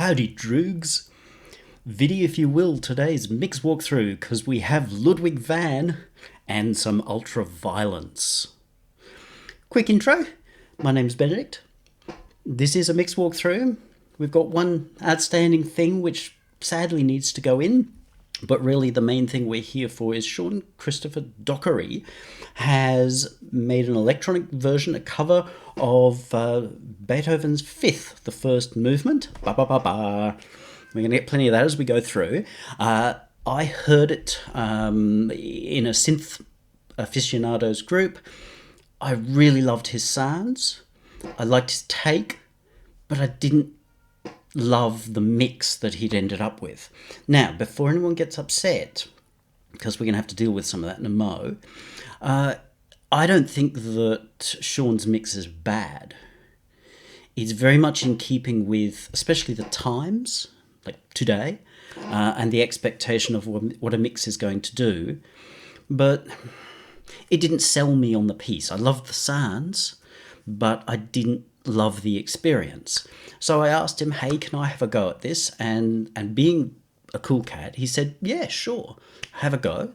Howdy droogs. Video if you will, today's mix walkthrough, because we have Ludwig van and some ultra violence. Quick intro, my name's Benedict. This is a mix walkthrough. We've got one outstanding thing which sadly needs to go in, but really the main thing we're here for is Sean Christopher Dockery has made an electronic version, a cover of Beethoven's Fifth, the first movement. Ba ba ba ba. We're going to get plenty of that as we go through. I heard it in a synth aficionados group. I really loved his sounds. I liked his take, but I didn't love the mix that he'd ended up with. Now, before anyone gets upset, because we're going to have to deal with some of that in a mo, I don't think that Sean's mix is bad. It's very much in keeping with, especially the times, like today, and the expectation of what a mix is going to do. But it didn't sell me on the piece. I loved the sounds, but I didn't love the experience. So I asked him, hey, can I have a go at this? And being a cool cat, he said, yeah, sure, have a go.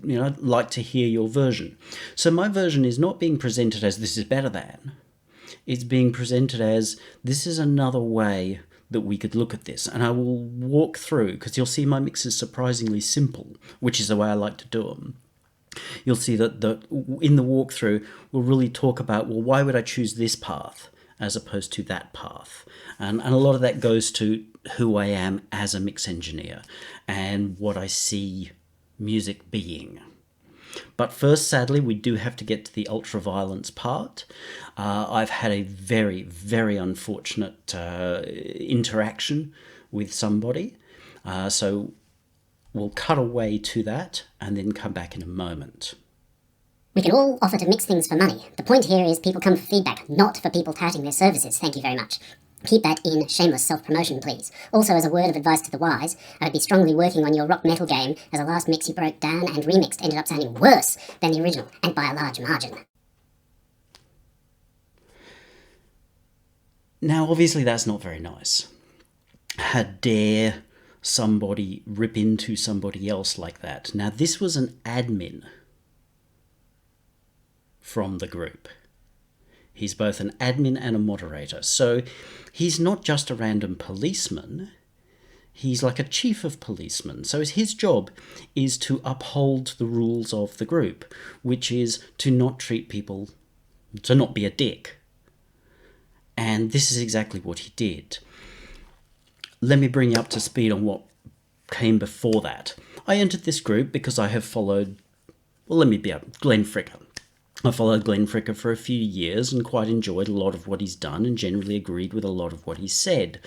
I'd like to hear your version. So my version is not being presented as this is better than. It's being presented as this is another way that we could look at this. And I will walk through, because you'll see my mix is surprisingly simple, which is the way I like to do them. You'll see that in the walkthrough, we'll really talk about, well, why would I choose this path as opposed to that path? And a lot of that goes to who I am as a mix engineer and what I see music being. But first, sadly, we do have to get to the ultra-violence part. I've had a very, very unfortunate interaction with somebody. So we'll cut away to that and then come back in a moment. We can all offer to mix things for money. The point here is people come for feedback, not for people touting their services. Thank you very much. Keep that in shameless self-promotion, please. Also, as a word of advice to the wise, I would be strongly working on your rock metal game, as the last mix you broke down and remixed ended up sounding worse than the original, and by a large margin. Now, obviously that's not very nice. How dare somebody rip into somebody else like that? Now, this was an admin from the group. He's both an admin and a moderator. So he's not just a random policeman. He's like a chief of policemen. So his job is to uphold the rules of the group, which is to not treat people, to not be a dick. And this is exactly what he did. Let me bring you up to speed on what came before that. I entered this group because I have followed, Glenn Fricker. I followed Glenn Fricker for a few years and quite enjoyed a lot of what he's done and generally agreed with a lot of what he said.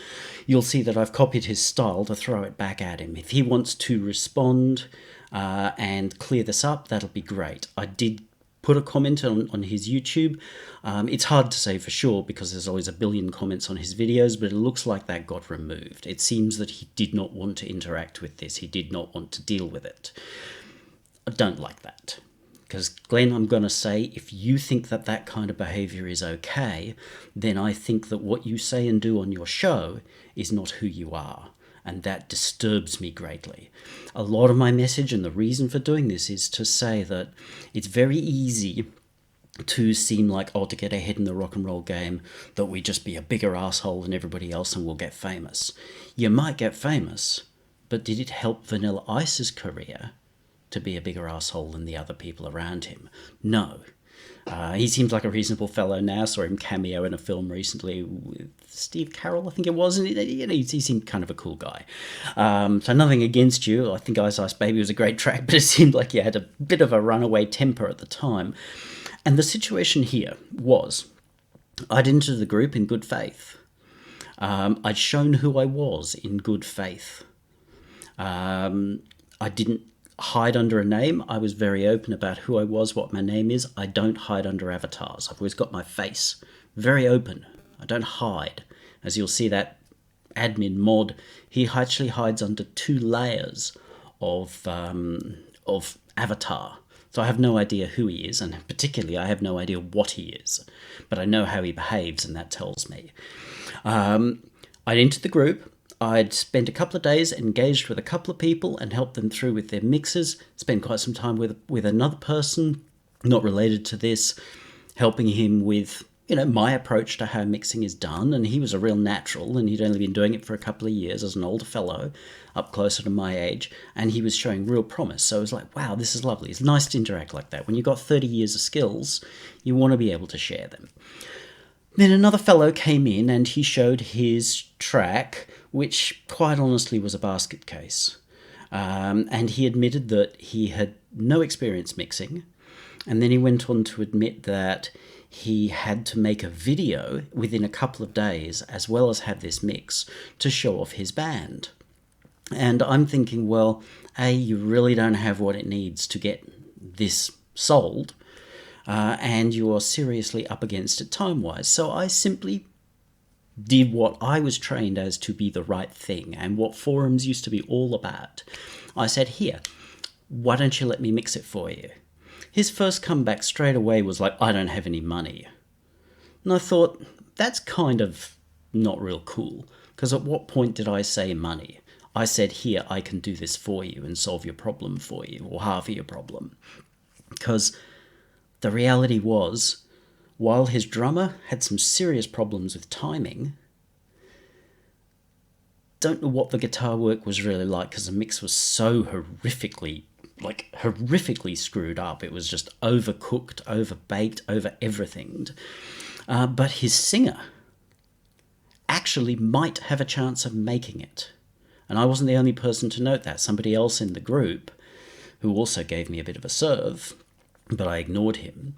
You'll see that I've copied his style to throw it back at him. If he wants to respond and clear this up, that'll be great. I did put a comment on his YouTube. It's hard to say for sure because there's always a billion comments on his videos, but it looks like that got removed. It seems that he did not want to interact with this. He did not want to deal with it. I don't like that. Because, Glenn, I'm going to say, if you think that that kind of behaviour is okay, then I think that what you say and do on your show is not who you are. And that disturbs me greatly. A lot of my message and the reason for doing this is to say that it's very easy to seem like, to get ahead in the rock and roll game, that we just be a bigger asshole than everybody else and we'll get famous. You might get famous, but did it help Vanilla Ice's career to be a bigger asshole than the other people around him? No. He seems like a reasonable fellow now. Saw him cameo in a film recently with Steve Carroll, I think it was, and he seemed kind of a cool guy. So nothing against you. I think Ice Ice Baby was a great track, but it seemed like you had a bit of a runaway temper at the time. And the situation here was, I'd entered the group in good faith. I'd shown who I was in good faith. I didn't hide under a name. I was very open about who I was, what my name is. I don't hide under avatars. I've always got my face very open. I don't hide. As you'll see, that admin mod, he actually hides under 2 layers of avatar. So I have no idea who he is, and particularly I have no idea what he is. But I know how he behaves, and that tells me. I'd entered the group. I'd spent a couple of days engaged with a couple of people and helped them through with their mixes. Spent quite some time with another person, not related to this, helping him with, my approach to how mixing is done. And he was a real natural, and he'd only been doing it for a couple of years as an older fellow, up closer to my age, and he was showing real promise. So I was like, wow, this is lovely. It's nice to interact like that. When you've got 30 years of skills, you want to be able to share them. Then another fellow came in and he showed his track, which quite honestly was a basket case. And he admitted that he had no experience mixing. And then he went on to admit that he had to make a video within a couple of days, as well as have this mix, to show off his band. And I'm thinking, well, A, you really don't have what it needs to get this sold. And you are seriously up against it time-wise. So I simply did what I was trained as to be the right thing and what forums used to be all about. I said, here, why don't you let me mix it for you? His first comeback straight away was like, I don't have any money. And I thought, that's kind of not real cool, because at what point did I say money? I said, here, I can do this for you and solve your problem for you, or half of your problem. Because the reality was, while his drummer had some serious problems with timing, don't know what the guitar work was really like, because the mix was so horrifically screwed up. It was just overcooked, overbaked, over everything. But his singer actually might have a chance of making it. And I wasn't the only person to note that. Somebody else in the group, who also gave me a bit of a serve, but I ignored him,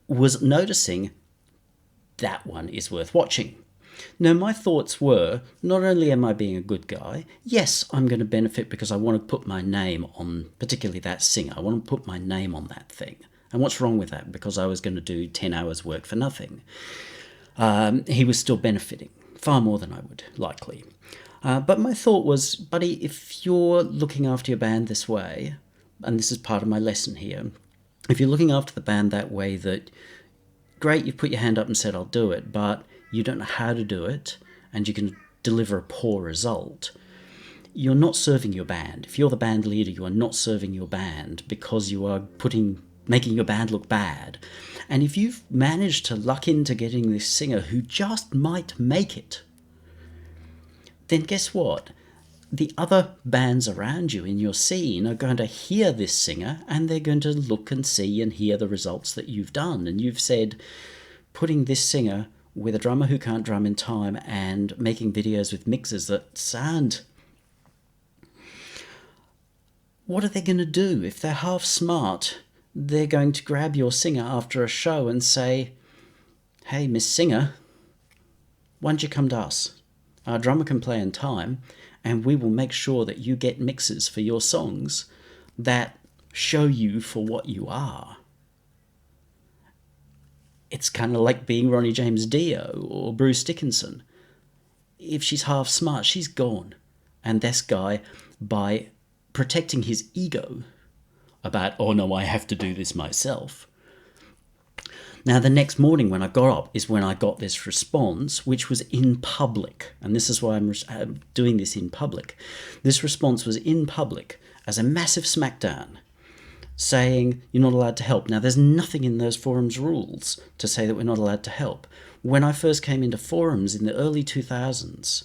was noticing that one is worth watching. Now, my thoughts were, not only am I being a good guy, yes, I'm going to benefit because I want to put my name on, particularly that singer. I want to put my name on that thing. And what's wrong with that? Because I was going to do 10 hours work for nothing. He was still benefiting, far more than I would, likely. But my thought was, buddy, if you're looking after your band this way, and this is part of my lesson here, if you're looking after the band that way, that great, you've put your hand up and said, I'll do it, but you don't know how to do it, and you can deliver a poor result, you're not serving your band. If you're the band leader, you are not serving your band, because you are making your band look bad. And if you've managed to luck into getting this singer who just might make it, then guess what? The other bands around you in your scene are going to hear this singer, and they're going to look and see and hear the results that you've done. And you've said, putting this singer with a drummer who can't drum in time and making videos with mixers that sound... What are they going to do? If they're half smart, they're going to grab your singer after a show and say, hey, Miss Singer, why don't you come to us? Our drummer can play in time, and we will make sure that you get mixes for your songs that show you for what you are. It's kind of like being Ronnie James Dio or Bruce Dickinson. If she's half smart, she's gone. And this guy, by protecting his ego about, oh no, I have to do this myself. Now, the next morning when I got up is when I got this response, which was in public. And this is why I'm doing this in public. This response was in public as a massive smackdown, saying you're not allowed to help. Now, there's nothing in those forums rules to say that we're not allowed to help. When I first came into forums in the early 2000s,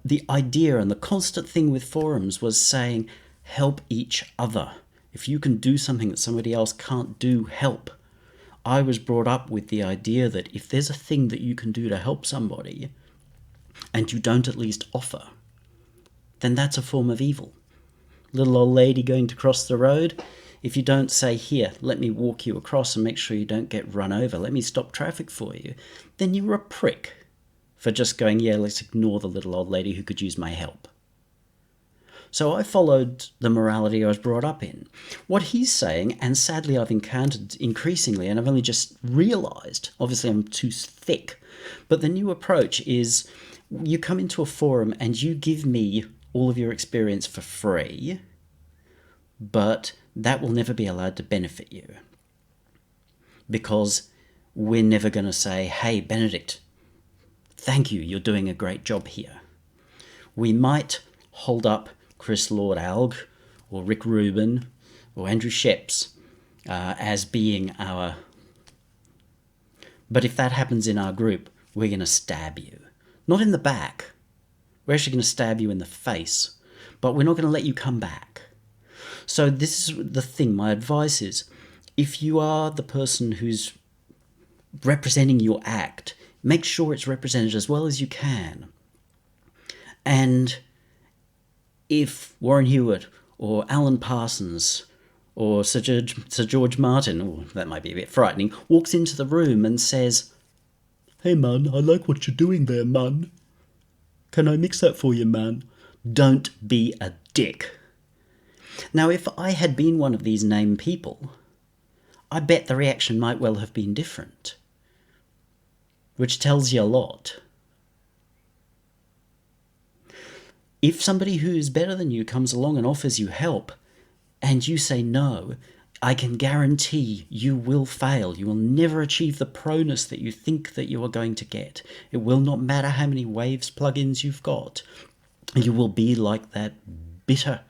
the idea and the constant thing with forums was saying, help each other. If you can do something that somebody else can't do, help. I was brought up with the idea that if there's a thing that you can do to help somebody, and you don't at least offer, then that's a form of evil. Little old lady going to cross the road, if you don't say, here, let me walk you across and make sure you don't get run over, let me stop traffic for you, then you're a prick for just going, yeah, let's ignore the little old lady who could use my help. So I followed the morality I was brought up in. What he's saying, and sadly I've encountered increasingly, and I've only just realised, obviously I'm too thick, but the new approach is you come into a forum and you give me all of your experience for free, but that will never be allowed to benefit you. Because we're never going to say, hey, Benedict, Thank you, you're doing a great job here. We might hold up Chris Lord-Alge or Rick Rubin or Andrew Sheps as being our... But if that happens in our group, we're going to stab you. Not in the back. We're actually going to stab you in the face. But we're not going to let you come back. So this is the thing. My advice is, if you are the person who's representing your act, make sure it's represented as well as you can. And if Warren Hewitt or Alan Parsons or Sir George Martin, or that might be a bit frightening, walks into the room and says, "Hey man, I like what you're doing there, man. Can I mix that for you, man?" Don't be a dick. Now, if I had been one of these named people, I bet the reaction might well have been different. Which tells you a lot. If somebody who is better than you comes along and offers you help, and you say no, I can guarantee you will fail. You will never achieve the proness that you think that you are going to get. It will not matter how many Waves plugins you've got. You will be like that bitter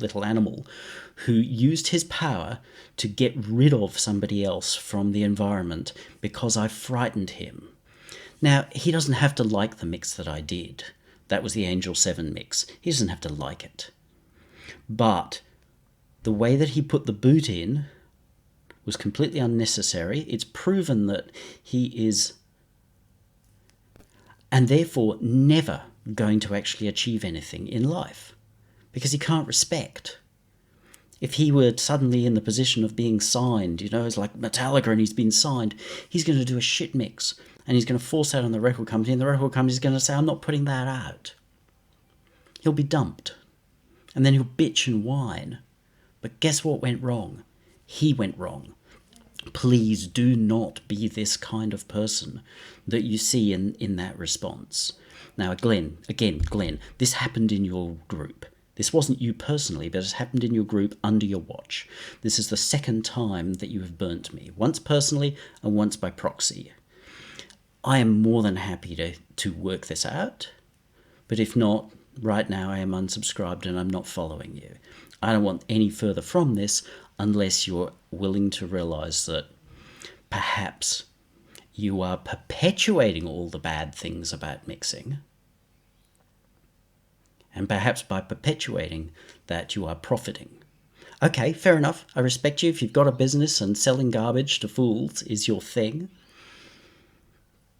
little animal who used his power to get rid of somebody else from the environment because I frightened him. Now, he doesn't have to like the mix that I did. That was the Angel 7 mix. He doesn't have to like it. But the way that he put the boot in was completely unnecessary. It's proven that he is, and therefore never going to actually achieve anything in life, because he can't respect. If he were suddenly in the position of being signed, it's like Metallica and he's been signed, he's going to do a shit mix and he's going to force that on the record company, and the record company's going to say, "I'm not putting that out." He'll be dumped. And then he'll bitch and whine. But guess what went wrong? He went wrong. Please do not be this kind of person that you see in that response. Now, Glenn, this happened in your group. This wasn't you personally, but it's happened in your group under your watch. This is the second time that you have burnt me, once personally and once by proxy. I am more than happy to work this out, but if not, right now I am unsubscribed and I'm not following you. I don't want any further from this unless you're willing to realise that perhaps you are perpetuating all the bad things about mixing, and perhaps by perpetuating that you are profiting. Okay, fair enough. I respect you. If you've got a business and selling garbage to fools is your thing,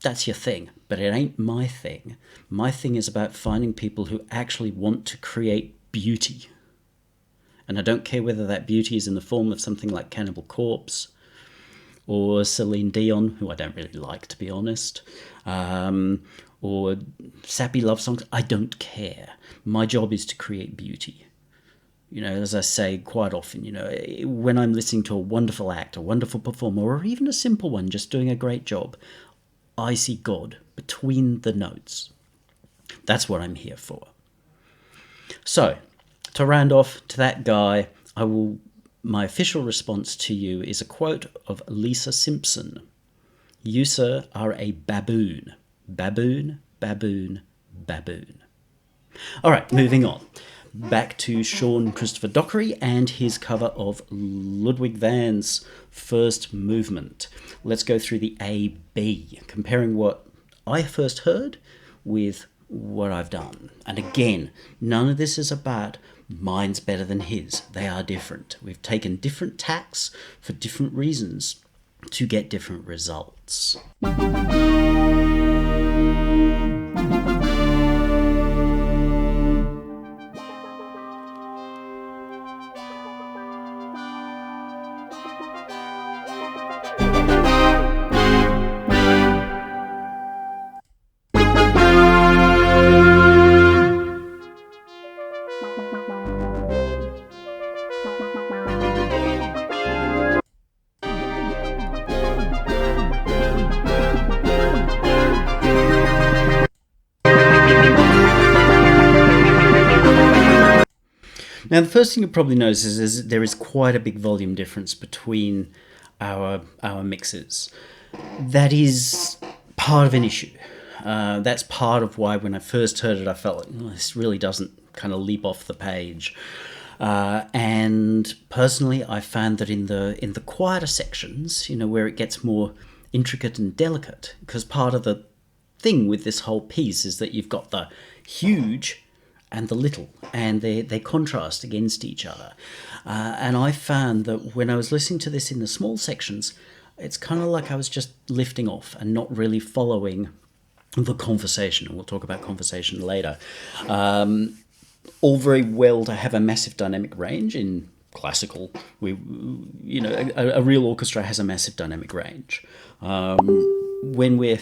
that's your thing. But it ain't my thing. My thing is about finding people who actually want to create beauty. And I don't care whether that beauty is in the form of something like Cannibal Corpse or Celine Dion, who I don't really like, to be honest, or sappy love songs. I don't care. My job is to create beauty. As I say quite often, when I'm listening to a wonderful act, a wonderful performer, or even a simple one just doing a great job, I see God between the notes. That's what I'm here for. So, to round off to that guy, my official response to you is a quote of Lisa Simpson. "You, sir, are a baboon. Baboon, baboon, baboon." All right, moving on. Back to Sean Christopher Dockery and his cover of Ludwig van's First Movement. Let's go through the A-B, comparing what I first heard with what I've done. And again, none of this is about mine's better than his. They are different. We've taken different tacks for different reasons to get different results. Now, the first thing you probably notice is there is quite a big volume difference between our mixes. That is part of an issue. That's part of why when I first heard it, I felt like, oh, this really doesn't kind of leap off the page. And personally, I found that in the quieter sections, where it gets more intricate and delicate, because part of the thing with this whole piece is that you've got the huge and the little, and they contrast against each other. And I found that when I was listening to this in the small sections, it's kind of like I was just lifting off and not really following the conversation. And we'll talk about conversation later. All very well to have a massive dynamic range in classical. A real orchestra has a massive dynamic range. When we're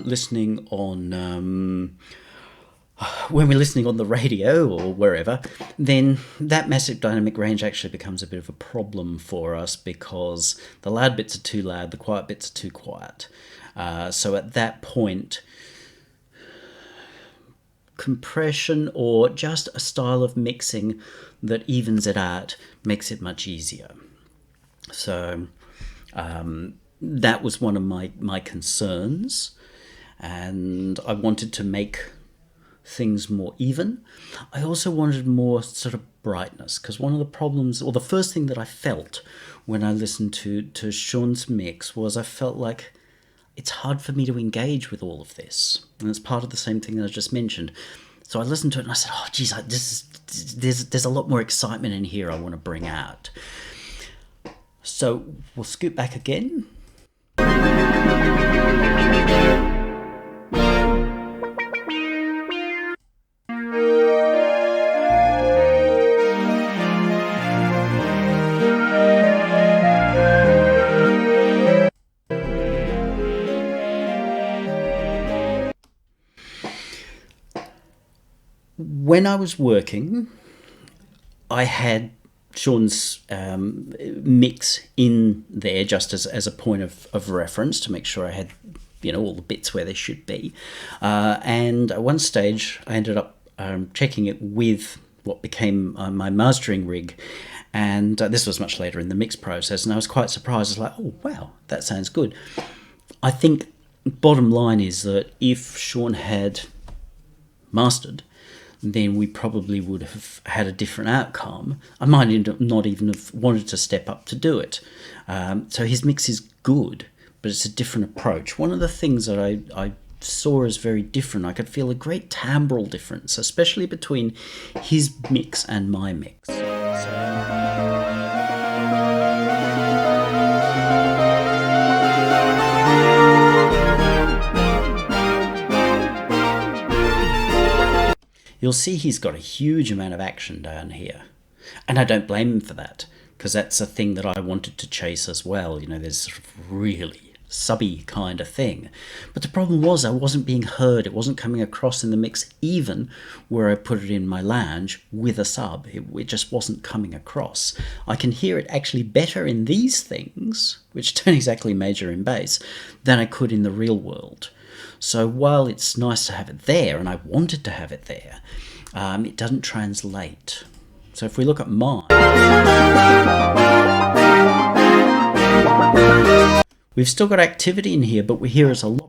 listening on the radio or wherever, then that massive dynamic range actually becomes a bit of a problem for us, because the loud bits are too loud, the quiet bits are too quiet. So at that point, compression or just a style of mixing that evens it out makes it much easier. So that was one of my concerns, and I wanted to make things more even. I also wanted more sort of brightness, because one of the problems, or the first thing that I felt when I listened to Sean's mix, was I felt like it's hard for me to engage with all of this. And it's part of the same thing that I just mentioned. So I listened to it and I said, oh, geez, there's a lot more excitement in here I want to bring out. So we'll scoot back again. When I was working, I had Sean's mix in there just as a point of reference to make sure I had, all the bits where they should be. And at one stage, I ended up checking it with what became my mastering rig. And this was much later in the mix process, and I was quite surprised. I was like, oh, wow, that sounds good. I think bottom line is that if Sean had mastered, then we probably would have had a different outcome. I might not even have wanted to step up to do it. So his mix is good, but it's a different approach. One of the things that I saw as very different, I could feel a great timbral difference, especially between his mix and my mix. You'll see he's got a huge amount of action down here. And I don't blame him for that, because that's a thing that I wanted to chase as well. There's sort of really subby kind of thing. But the problem was I wasn't being heard. It wasn't coming across in the mix, even where I put it in my lounge with a sub. It just wasn't coming across. I can hear it actually better in these things, which don't exactly major in bass, than I could in the real world. So while it's nice to have it there, and I wanted to have it there, it doesn't translate. So if we look at mine, we've still got activity in here, but we hear it's a lot.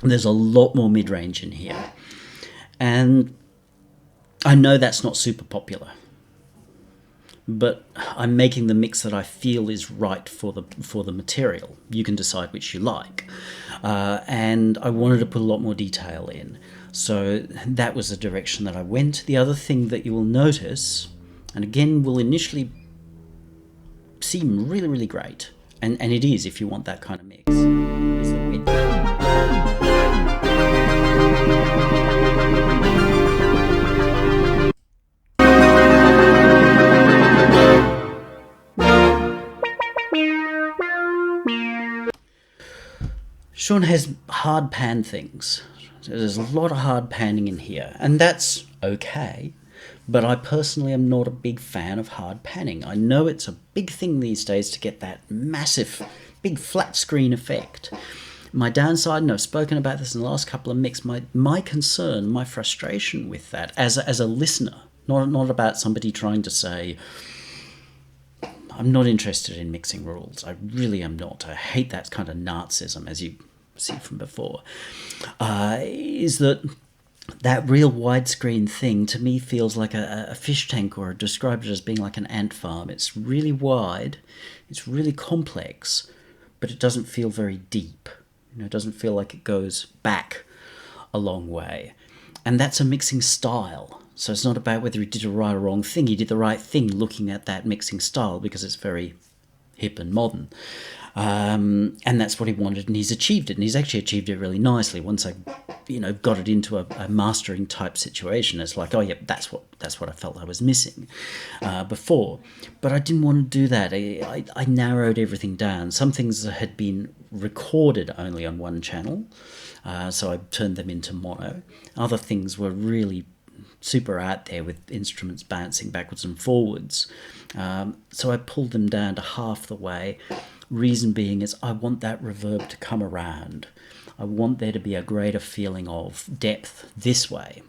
There's a lot more mid-range in here. And I know that's not super popular, but I'm making the mix that I feel is right for the material. You can decide which you like. And I wanted to put a lot more detail in. So that was the direction that I went. The other thing that you will notice, and again will initially seem really, really great, and it is if you want that kind of mix, is the width. Sean has hard pan things. There's a lot of hard panning in here, and that's okay, but I personally am not a big fan of hard panning. I know it's a big thing these days to get that massive, big flat screen effect, My downside, and I've spoken about this in the last couple of mix, my concern, my frustration with that as a listener, not about somebody trying to say, I'm not interested in mixing rules. I really am not. I hate that kind of Nazism, as you see from before, is that real widescreen thing to me feels like a fish tank, or described it as being like an ant farm. It's really wide, it's really complex, but it doesn't feel very deep. It doesn't feel like it goes back a long way. And that's a mixing style. So it's not about whether he did a right or wrong thing. He did the right thing looking at that mixing style because it's very hip and modern. And that's what he wanted, and he's achieved it. And he's actually achieved it really nicely. Once I, got it into a mastering type situation, it's like, oh yeah, that's what I felt I was missing before. But I didn't want to do that. I narrowed everything down. Some things had been recorded only on one channel, so I turned them into mono. Other things were really super out there with instruments bouncing backwards and forwards. So I pulled them down to half the way. Reason being is I want that reverb to come around. I want there to be a greater feeling of depth this way.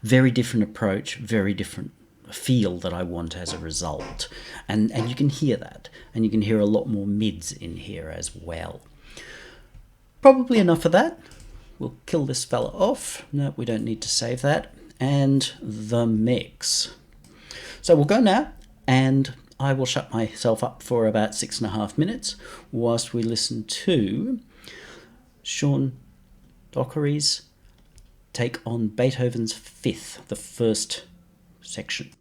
Very different approach, very different feel that I want as a result. And you can hear that. And you can hear a lot more mids in here as well. Probably enough of that. We'll kill this fella off. No, we don't need to save that. And the mix. So we'll go now, and I will shut myself up for about 6.5 minutes whilst we listen to Sean Dockery's take on Beethoven's Fifth, the first section.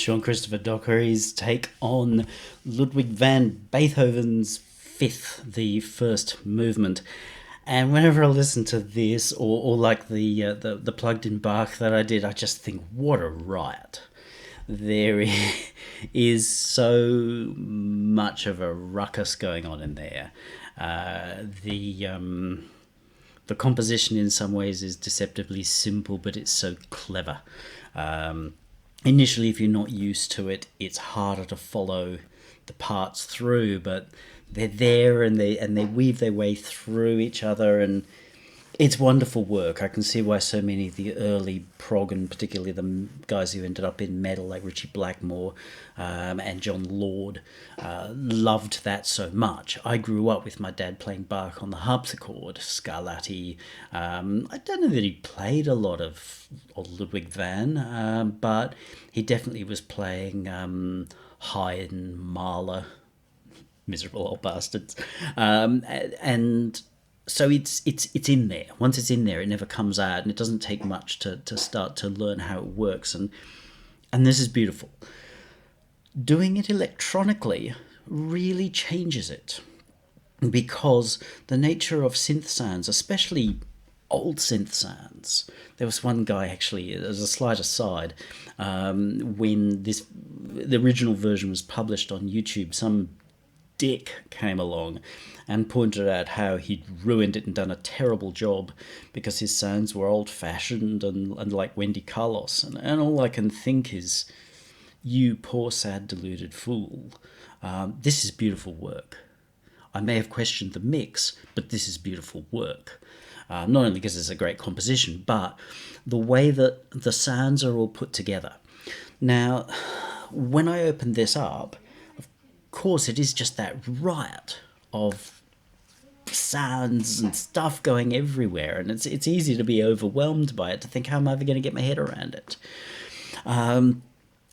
Sean Christopher Dockery's take on Ludwig van Beethoven's Fifth, the first movement. And whenever I listen to this, or like the plugged-in Bach that I did, I just think, what a riot! There is so much of a ruckus going on in there. The composition in some ways is deceptively simple, but it's so clever. Initially, if you're not used to it, it's harder to follow the parts through, but they're there and they weave their way through each other, and it's wonderful work. I can see why so many of the early prog, and particularly the guys who ended up in metal like Ritchie Blackmore and John Lord, loved that so much. I grew up with my dad playing Bach on the harpsichord, Scarlatti. I don't know that he played a lot of Ludwig van, but he definitely was playing Haydn, Mahler, miserable old bastards, and so it's in there. Once it's in there, it never comes out, and it doesn't take much to start to learn how it works, and this is beautiful. Doing it electronically really changes it, because the nature of synth sounds, especially old synth sounds. There was one guy, actually, as a slight aside, when the original version was published on YouTube, some dick came along and pointed out how he'd ruined it and done a terrible job because his sounds were old-fashioned and like Wendy Carlos. And all I can think is, you poor, sad, deluded fool. This is beautiful work. I may have questioned the mix, but this is beautiful work. Not only because it's a great composition, but the way that the sounds are all put together. Now, when I opened this up, of course, it is just that riot of sounds and stuff going everywhere, and it's easy to be overwhelmed by it, to think, how am I ever going to get my head around it?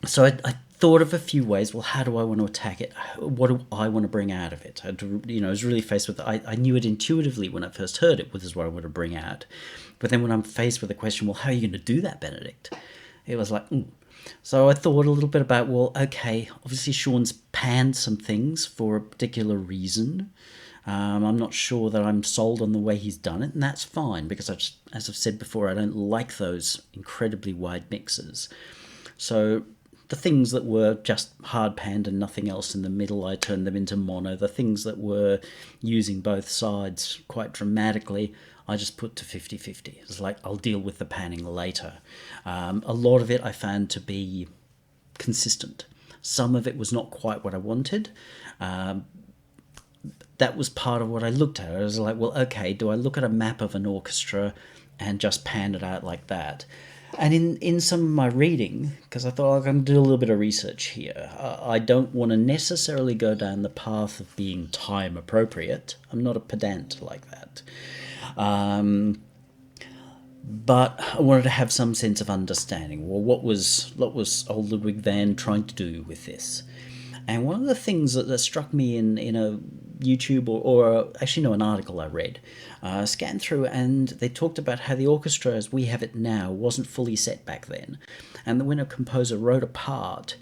So I thought of a few ways. Well, how do I want to attack it? What do I want to bring out of it? I was really faced with I knew it intuitively when I first heard it, this is what I want to bring out. But then when I'm faced with the question, well, how are you going to do that, Benedict? It was like, So I thought a little bit about, well, okay, obviously Sean's panned some things for a particular reason. I'm not sure that I'm sold on the way he's done it, and that's fine, because as I've said before, I don't like those incredibly wide mixes. So the things that were just hard panned and nothing else in the middle, I turned them into mono. The things that were using both sides quite dramatically, I just put to 50-50. It's like, I'll deal with the panning later. A lot of it I found to be consistent. Some of it was not quite what I wanted. That was part of what I looked at. I was like, well, okay, do I look at a map of an orchestra and just pan it out like that? And in some of my reading, because I thought, I'm going to do a little bit of research here, I don't want to necessarily go down the path of being time appropriate. I'm not a pedant like that. But I wanted to have some sense of understanding. Well, what was old Ludwig van trying to do with this? And one of the things that struck me in a YouTube or actually no, an article I read, scanned through, and they talked about how the orchestra as we have it now wasn't fully set back then, and that when a composer wrote a part,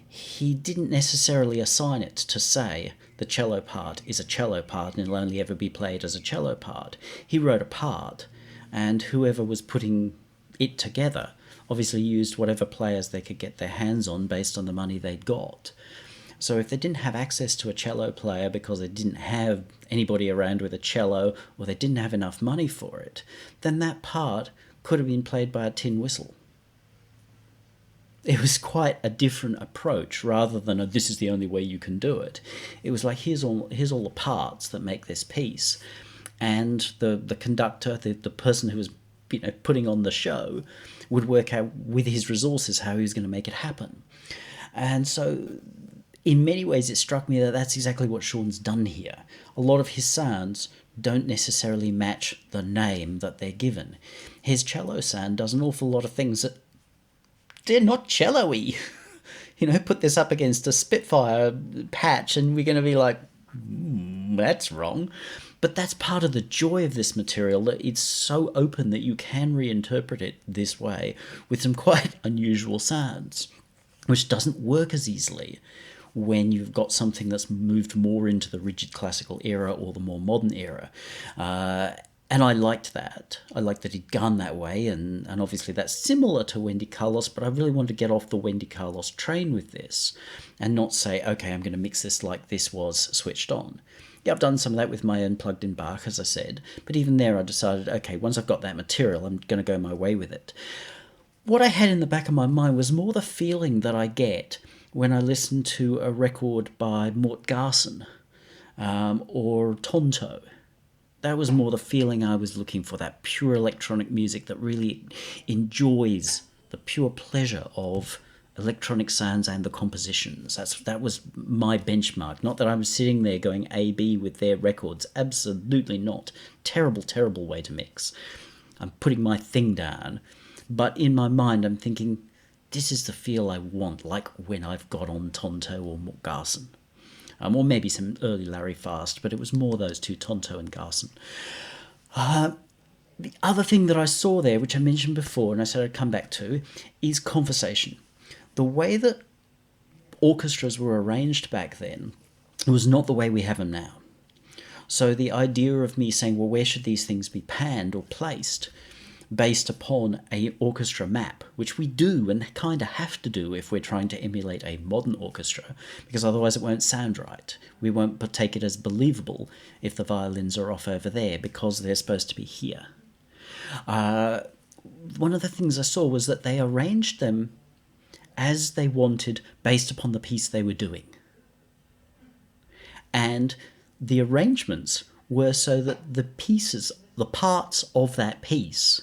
he didn't necessarily assign it to say the cello part is a cello part and it'll only ever be played as a cello part. He wrote a part, and whoever was putting it together obviously used whatever players they could get their hands on based on the money they'd got. So if they didn't have access to a cello player because they didn't have anybody around with a cello, or they didn't have enough money for it, then that part could have been played by a tin whistle. It was quite a different approach, rather than this is the only way you can do it. It was like, here's all the parts that make this piece, and the conductor, the person who was putting on the show, would work out with his resources how he was going to make it happen. And so, in many ways, it struck me that that's exactly what Sean's done here. A lot of his sounds don't necessarily match the name that they're given. His cello sound does an awful lot of things that they're not cello-y. Put this up against a Spitfire patch and we're going to be like, that's wrong. But that's part of the joy of this material, that it's so open that you can reinterpret it this way with some quite unusual sounds. which doesn't work as easily when you've got something that's moved more into the rigid classical era or the more modern era. And I liked that. I liked that he'd gone that way, and obviously that's similar to Wendy Carlos, but I really wanted to get off the Wendy Carlos train with this and not say, okay, I'm going to mix this like this was switched on. Yeah, I've done some of that with my unplugged-in Bach, as I said, but even there I decided, okay, once I've got that material, I'm going to go my way with it. What I had in the back of my mind was more the feeling that I get when I listen to a record by Mort Garson or Tonto. That was more the feeling I was looking for, that pure electronic music that really enjoys the pure pleasure of electronic sounds and the compositions. That was my benchmark. Not that I was sitting there going A-B with their records. Absolutely not. Terrible, terrible way to mix. I'm putting my thing down. But in my mind, I'm thinking, this is the feel I want, like when I've got on Tonto or Mort Garson. Or maybe some early Larry Fast, but it was more those two, Tonto and Garson. The other thing that I saw there, which I mentioned before, and I said I'd come back to, is conversation. The way that orchestras were arranged back then was not the way we have them now. So the idea of me saying, well, where should these things be panned or placed, based upon a orchestra map, which we do and kind of have to do if we're trying to emulate a modern orchestra, because otherwise it won't sound right. We won't take it as believable if the violins are off over there because they're supposed to be here. One of the things I saw was that they arranged them as they wanted based upon the piece they were doing. And the arrangements were so that the pieces, the parts of that piece,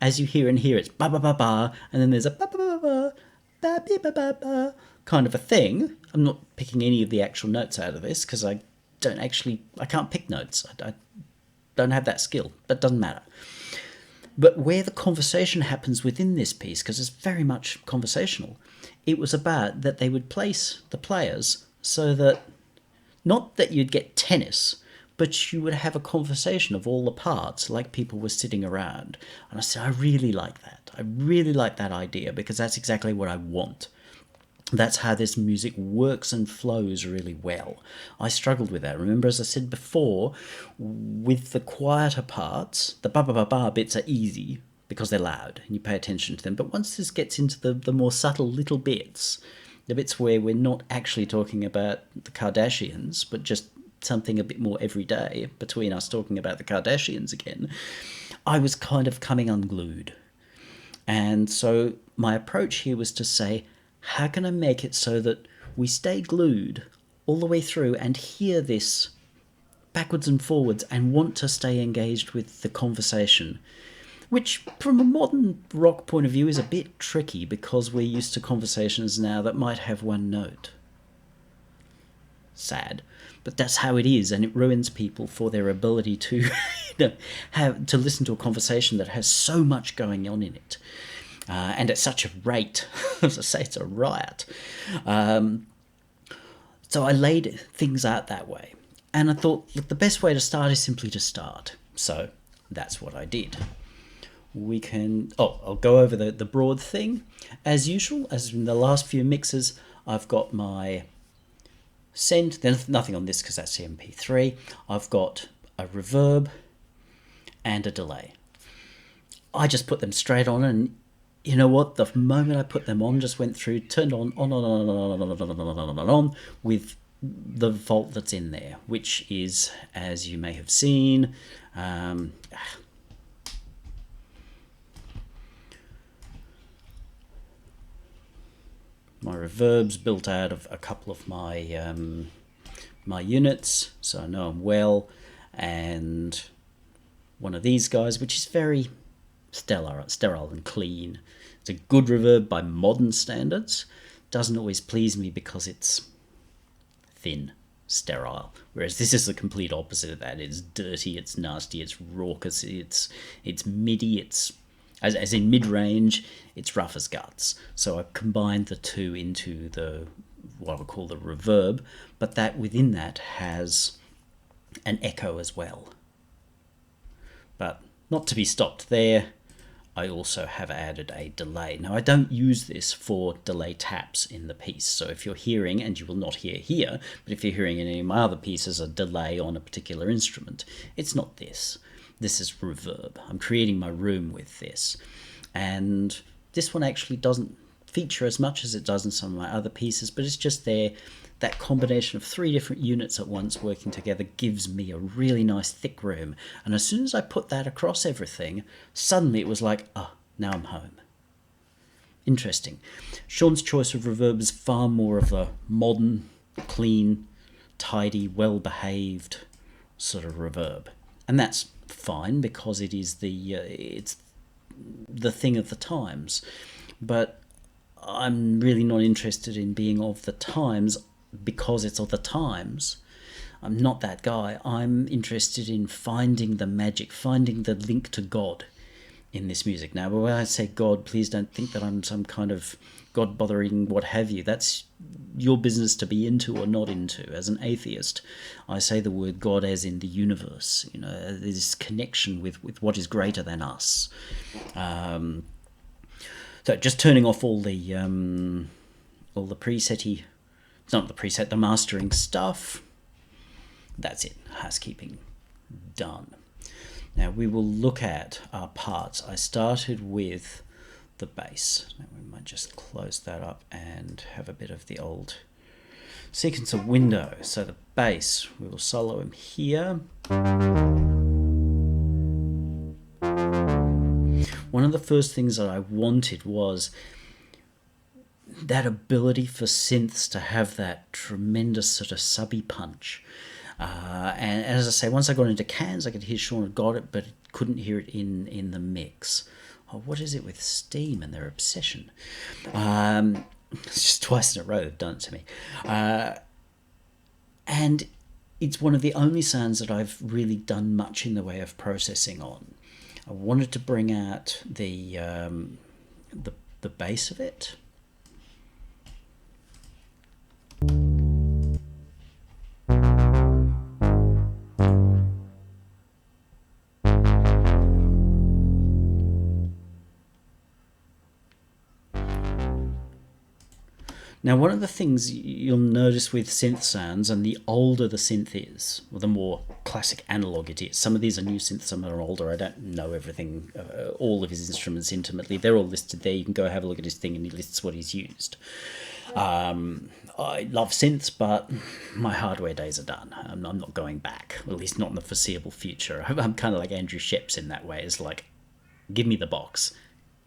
as you hear and hear, it's ba ba ba ba, and then there's a ba ba ba ba, ba ba ba ba ba, kind of a thing. I'm not picking any of the actual notes out of this because I can't pick notes. I don't have that skill. That doesn't matter. But where the conversation happens within this piece, because it's very much conversational, it was about that they would place the players so that, not that you'd get tennis, but you would have a conversation of all the parts like people were sitting around. And I said, I really like that. I really like that idea because that's exactly what I want. That's how this music works and flows really well. I struggled with that. Remember, as I said before, with the quieter parts, the ba-ba-ba-ba bits are easy because they're loud and you pay attention to them. But once this gets into the more subtle little bits, the bits where we're not actually talking about the Kardashians, but just something a bit more everyday between us talking about the Kardashians again, I was kind of coming unglued. And so my approach here was to say, how can I make it so that we stay glued all the way through and hear this backwards and forwards and want to stay engaged with the conversation, which from a modern rock point of view is a bit tricky because we're used to conversations now that might have one note. Sad. But that's how it is, and it ruins people for their ability to to listen to a conversation that has so much going on in it. And at such a rate, as I say, it's a riot. So I laid things out that way. And I thought, look, the best way to start is simply to start. So that's what I did. I'll go over the broad thing. As usual, as in the last few mixes, I've got my send. There's nothing on this because that's the MP3. I've got a reverb and a delay. I just put them straight on, and you know what? The moment I put them on, just went through, turned on with the volt that's in there, which is, as you may have seen, my reverb's built out of a couple of my my units, so I know I'm well, and one of these guys, which is very sterile and clean. It's a good reverb by modern standards. Doesn't always please me because it's thin, sterile, whereas this is the complete opposite of that. It's dirty, it's nasty, it's raucous, it's MIDI, it's as in mid-range, it's rough as guts. So I've combined the two into what I would call the reverb, but that within that has an echo as well. But not to be stopped there. I also have added a delay. Now, I don't use this for delay taps in the piece. So if you're hearing, and you will not hear here, but if you're hearing in any of my other pieces a delay on a particular instrument, it's not this. This is reverb. I'm creating my room with this. And this one actually doesn't feature as much as it does in some of my other pieces, but it's just there. That combination of 3 different units at once working together gives me a really nice thick room. And as soon as I put that across everything, suddenly it was like, oh, now I'm home. Interesting. Sean's choice of reverb is far more of the modern, clean, tidy, well-behaved sort of reverb. And that's fine because it is it's the thing of the times. But I'm really not interested in being of the times because it's of the times. I'm not that guy. I'm interested in finding the magic, finding the link to God in this music. Now, when I say God, please don't think that I'm some kind of God-bothering what have you. That's your business to be into or not into. As an atheist, I say the word God as in the universe, this connection with what is greater than us. So just turning off all the preset-y, it's not the preset, the mastering stuff. That's it, housekeeping done. Now we will look at our parts. I started with the bass. Now we might just close that up and have a bit of the old sequencer window. So the bass, we will solo him here. One of the first things that I wanted was that ability for synths to have that tremendous sort of subby punch. And as I say, once I got into cans, I could hear Sean had got it, but couldn't hear it in the mix. Oh, what is it with Steam and their obsession? It's just twice in a row they've done it to me. And it's one of the only sounds that I've really done much in the way of processing on. I wanted to bring out the bass of it. Now, one of the things you'll notice with synth sounds, and the older the synth is, or the more classic analog it is. Some of these are new synths, some are older. I don't know everything, all of his instruments intimately. They're all listed there. You can go have a look at his thing and he lists what he's used. I love synths, but my hardware days are done. I'm not going back, at least not in the foreseeable future. I'm kind of like Andrew Sheps in that way. It's like, give me the box,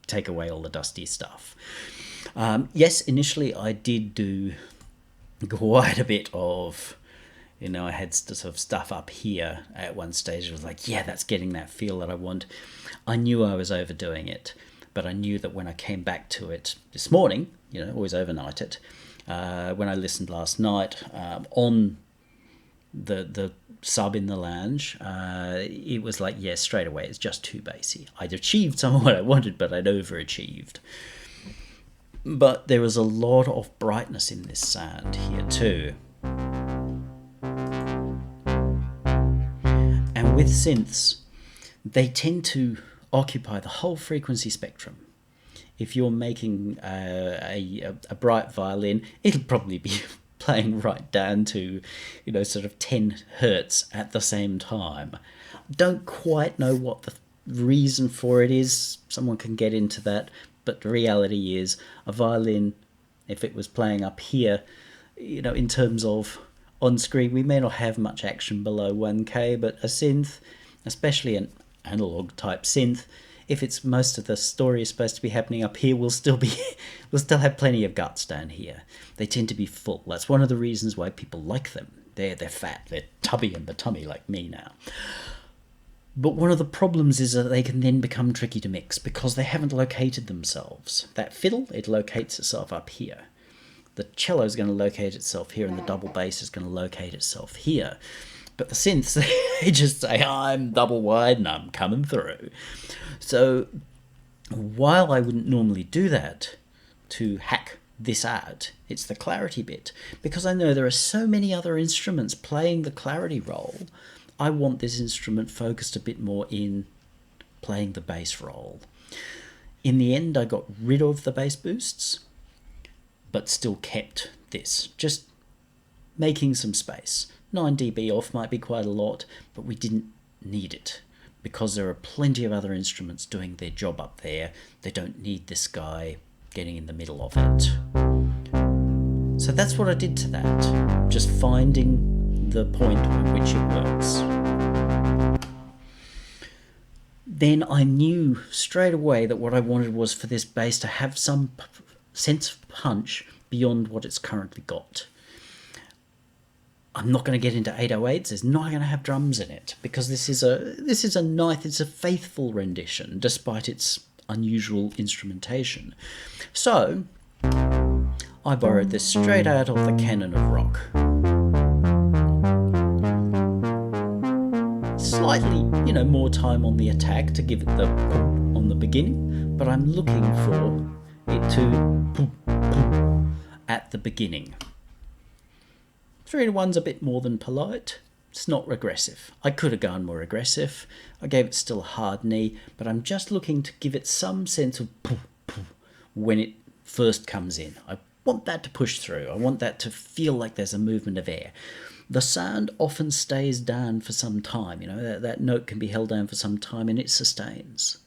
take away all the dusty stuff. Yes, initially I did do quite a bit of, I had sort of stuff up here at one stage. It was like, yeah, that's getting that feel that I want. I knew I was overdoing it, but I knew that when I came back to it this morning, always overnight it, when I listened last night on the sub in the lounge, it was like, yeah, straight away, it's just too bassy. I'd achieved some of what I wanted, but I'd overachieved. But there was a lot of brightness in this sound here too. And with synths, they tend to occupy the whole frequency spectrum. If you're making a bright violin, it'll probably be playing right down to, sort of 10 hertz at the same time. Don't quite know what the reason for it is. Someone can get into that. But the reality is, a violin, if it was playing up here, in terms of on screen, we may not have much action below 1K, but a synth, especially an analog type synth, if it's most of the story is supposed to be happening up here, we'll still have plenty of guts down here. They tend to be full. That's one of the reasons why people like them. They're fat, they're tubby in the tummy like me now. But one of the problems is that they can then become tricky to mix because they haven't located themselves. That fiddle, it locates itself up here. The cello is going to locate itself here, and the double bass is going to locate itself here. But the synths, they just say, I'm double wide and I'm coming through. So while I wouldn't normally do that to hack this out, it's the clarity bit. Because I know there are so many other instruments playing the clarity role, I want this instrument focused a bit more in playing the bass role. In the end, I got rid of the bass boosts, but still kept this, just making some space. 9 dB off might be quite a lot, but we didn't need it because there are plenty of other instruments doing their job up there. They don't need this guy getting in the middle of it. So that's what I did to that, just finding the point at which it works. Then I knew straight away that what I wanted was for this bass to have some sense of punch beyond what it's currently got. I'm not going to get into 808s. It's not going to have drums in it because this is a faithful rendition despite its unusual instrumentation. So I borrowed this straight out of the canon of rock. Slightly, more time on the attack to give it the on the beginning, but I'm looking for it to at the beginning. 3 to 1's a bit more than polite. It's not regressive. I could have gone more aggressive. I gave it still a hard knee, but I'm just looking to give it some sense of when it first comes in. I want that to push through. I want that to feel like there's a movement of air. The sound often stays down for some time. That note can be held down for some time and it sustains.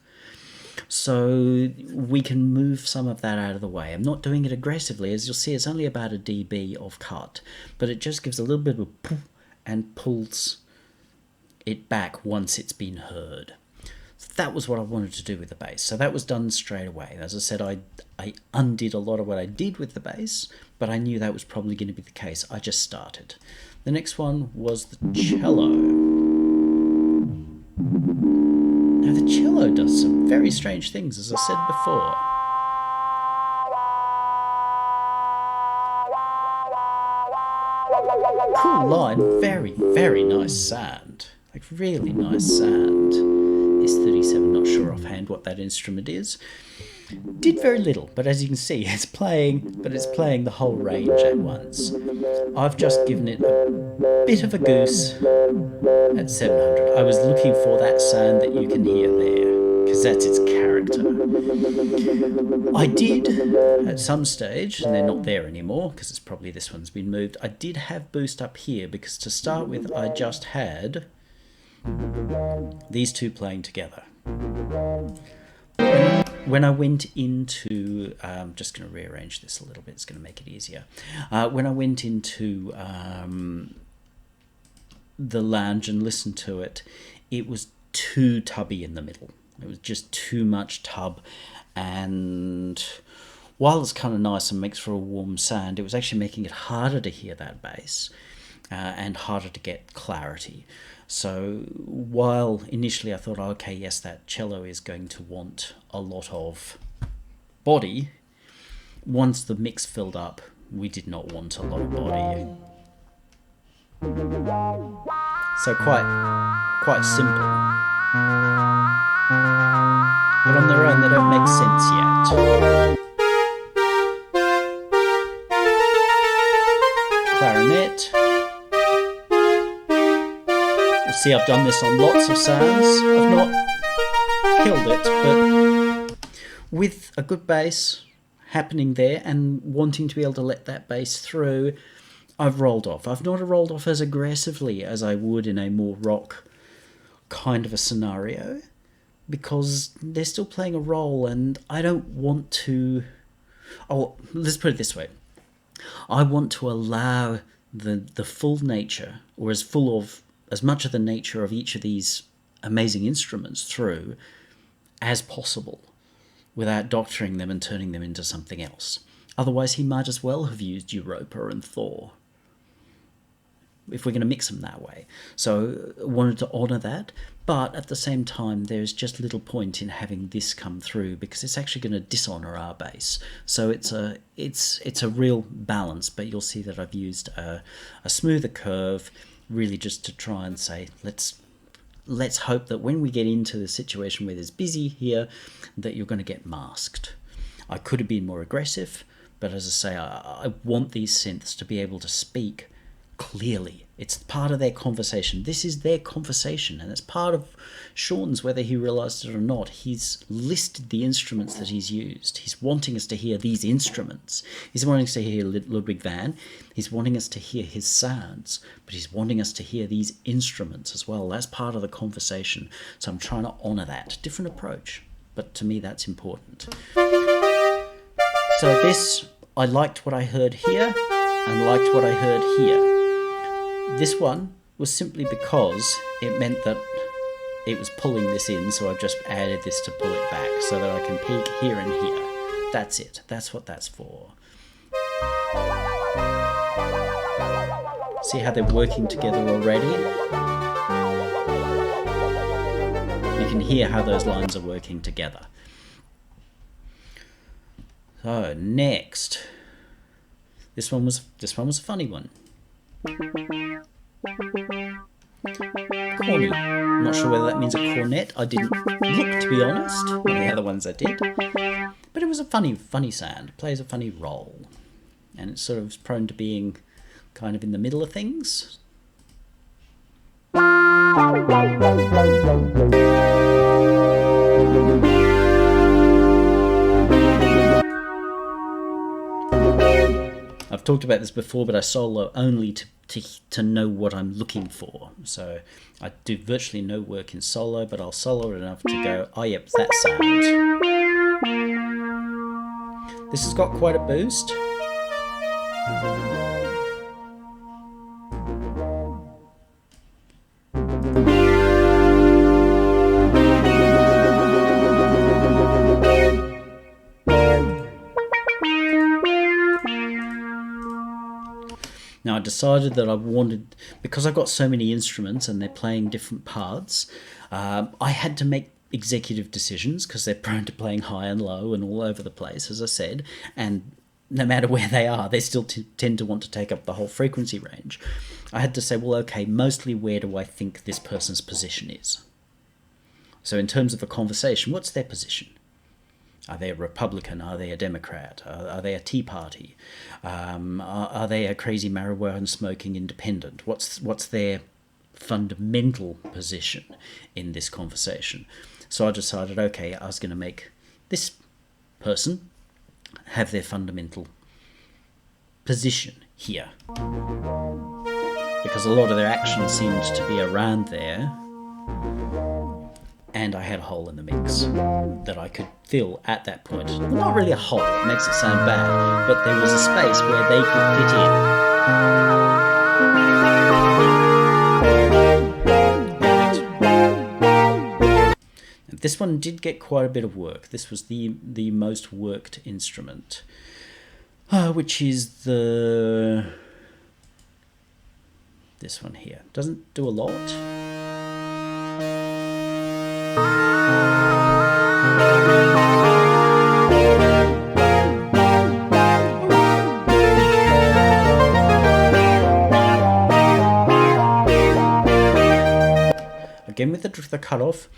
So we can move some of that out of the way. I'm not doing it aggressively. As you'll see, it's only about a dB of cut, but it just gives a little bit of a poof and pulls it back once it's been heard. So that was what I wanted to do with the bass. So that was done straight away. As I said, I undid a lot of what I did with the bass, but I knew that was probably going to be the case. I just started. The next one was the cello. Now the cello does some very strange things, as I said before. Cool line, very, very nice sound. Like really nice sound. S37, not sure offhand what that instrument is. Did very little, but as you can see, it's playing the whole range at once. I've just given it a bit of a goose at 700. I was looking for that sound that you can hear there, because that's its character. I did, at some stage, and they're not there anymore, because it's probably this one's been moved, I did have boost up here, because to start with, I just had these two playing together. When I went into, I'm just going to rearrange this a little bit, it's going to make it easier. When I went into the lounge and listened to it, it was too tubby in the middle. It was just too much tub, and while it's kind of nice and makes for a warm sound, it was actually making it harder to hear that bass and harder to get clarity. So while initially I thought, okay, yes, that cello is going to want a lot of body, once the mix filled up, we did not want a lot of body. So quite simple. But on their own, they don't make sense yet. Clarinet. See, I've done this on lots of sounds. I've not killed it, but with a good bass happening there and wanting to be able to let that bass through, I've rolled off. I've not rolled off as aggressively as I would in a more rock kind of a scenario, because they're still playing a role and I don't want to... Oh, let's put it this way. I want to allow the full nature, or as much of the nature of each of these amazing instruments through as possible without doctoring them and turning them into something else. Otherwise, he might as well have used Europa and Thor if we're going to mix them that way. So I wanted to honour that, but at the same time, there's just little point in having this come through because it's actually going to dishonour our bass. So it's a real balance, but you'll see that I've used a smoother curve, really just to try and say, let's hope that when we get into the situation where there's busy here, that you're going to get masked. I could have been more aggressive, but as I say, I want these synths to be able to speak clearly. It's part of their conversation. This is their conversation, and it's part of Sean's, whether he realised it or not. He's listed the instruments that he's used. He's wanting us to hear these instruments. He's wanting us to hear Ludwig van. He's wanting us to hear his sounds, but he's wanting us to hear these instruments as well. That's part of the conversation. So I'm trying to honour that. Different approach, but to me that's important. So this, I liked what I heard here and liked what I heard here. This one was simply because it meant that it was pulling this in, so I've just added this to pull it back so that I can peak here and here. That's it. That's what that's for. See how they're working together already? You can hear how those lines are working together. So next, this one was a funny one. Corny. Not sure whether that means a cornet. I didn't look, to be honest. Well, the other ones I did. But it was a funny sound. It plays a funny role. And it's sort of prone to being kind of in the middle of things. I've talked about this before, but I solo only to know what I'm looking for. So I do virtually no work in solo, but I'll solo it enough to go, oh yep, that sound. This has got quite a boost. Now I decided that I wanted, because I've got so many instruments and they're playing different parts, I had to make executive decisions because they're prone to playing high and low and all over the place, as I said, and no matter where they are, they still tend to want to take up the whole frequency range. I had to say, well, okay, mostly where do I think this person's position is? So in terms of a conversation, what's their position? Are they a Republican? Are they a Democrat? Are they a Tea Party? Are they a crazy marijuana smoking independent? What's their fundamental position in this conversation? So I decided, okay, I was going to make this person have their fundamental position here, because a lot of their action seemed to be around there. And I had a hole in the mix that I could fill at that point. Well, not really a hole, it makes it sound bad, but there was a space where they could fit in. And this one did get quite a bit of work. This was the most worked instrument, which is this one here. Doesn't do a lot. Again with the cutoff,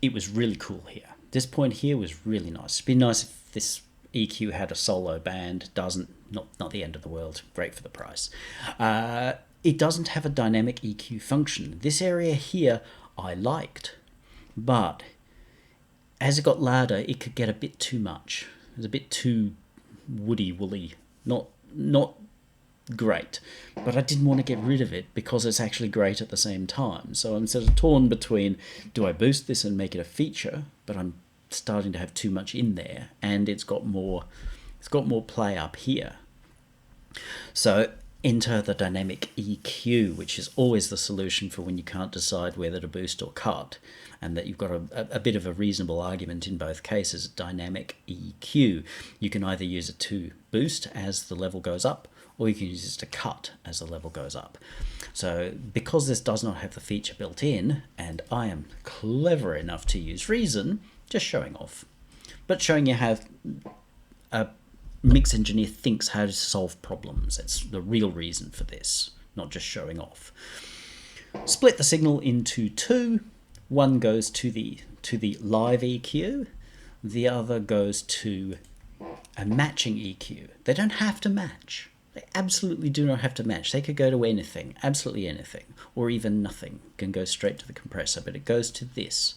it was really cool here. This point here was really nice. It'd be nice if this EQ had a solo band. Doesn't, not the end of the world. Great for the price. It doesn't have a dynamic EQ function. This area here I liked, but as it got louder, it could get a bit too much. It was a bit too woody-woolly. Not great, but I didn't want to get rid of it because it's actually great at the same time. So I'm sort of torn between, do I boost this and make it a feature, but I'm starting to have too much in there, and it's got more play up here. So enter the dynamic EQ, which is always the solution for when you can't decide whether to boost or cut, and that you've got a bit of a reasonable argument in both cases. Dynamic EQ. You can either use it to boost as the level goes up, or you can use it to cut as the level goes up. So because this does not have the feature built in, and I am clever enough to use Reason, just showing off, but showing you how a mix engineer thinks how to solve problems. It's the real reason for this, not just showing off. Split the signal into two. One goes to the live EQ, the other goes to a matching EQ. They don't have to match. They absolutely do not have to match. They could go to anything, absolutely anything, or even nothing can go straight to the compressor, but it goes to this,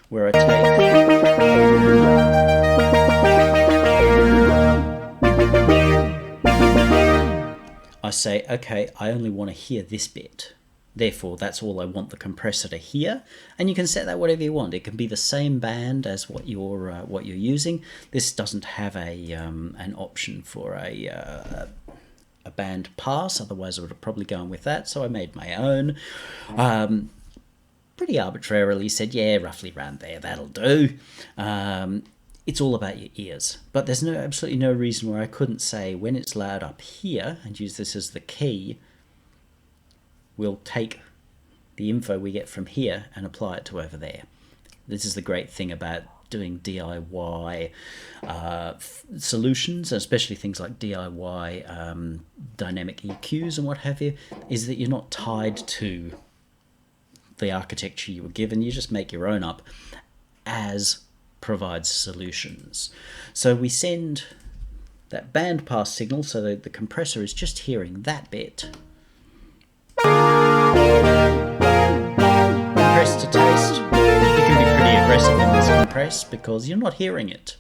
where I say, okay, I only want to hear this bit. Therefore, that's all I want the compressor to hear, and you can set that whatever you want. It can be the same band as what you're using. This doesn't have an option for a band pass, otherwise I would have probably gone with that. So I made my own. Pretty arbitrarily said, yeah, roughly around there, that'll do. It's all about your ears. But there's absolutely no reason where I couldn't say when it's loud up here and use this as the key, we'll take the info we get from here and apply it to over there. This is the great thing about doing DIY solutions, especially things like DIY dynamic EQs and what have you, is that you're not tied to the architecture you were given. You just make your own up as provides solutions. So we send that band pass signal so that the compressor is just hearing that bit. Compress to taste. It can be pretty aggressive in this compress because you're not hearing it.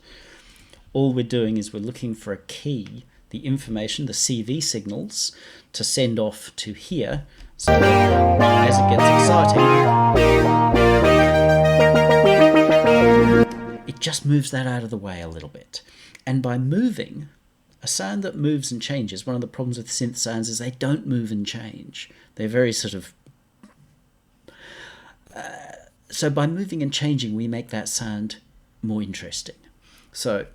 All we're doing is we're looking for a key, the information, the CV signals, to send off to here, so that as it gets exciting, it just moves that out of the way a little bit. And by moving, a sound that moves and changes, one of the problems with synth sounds is they don't move and change. They're very sort of... so by moving and changing, we make that sound more interesting. So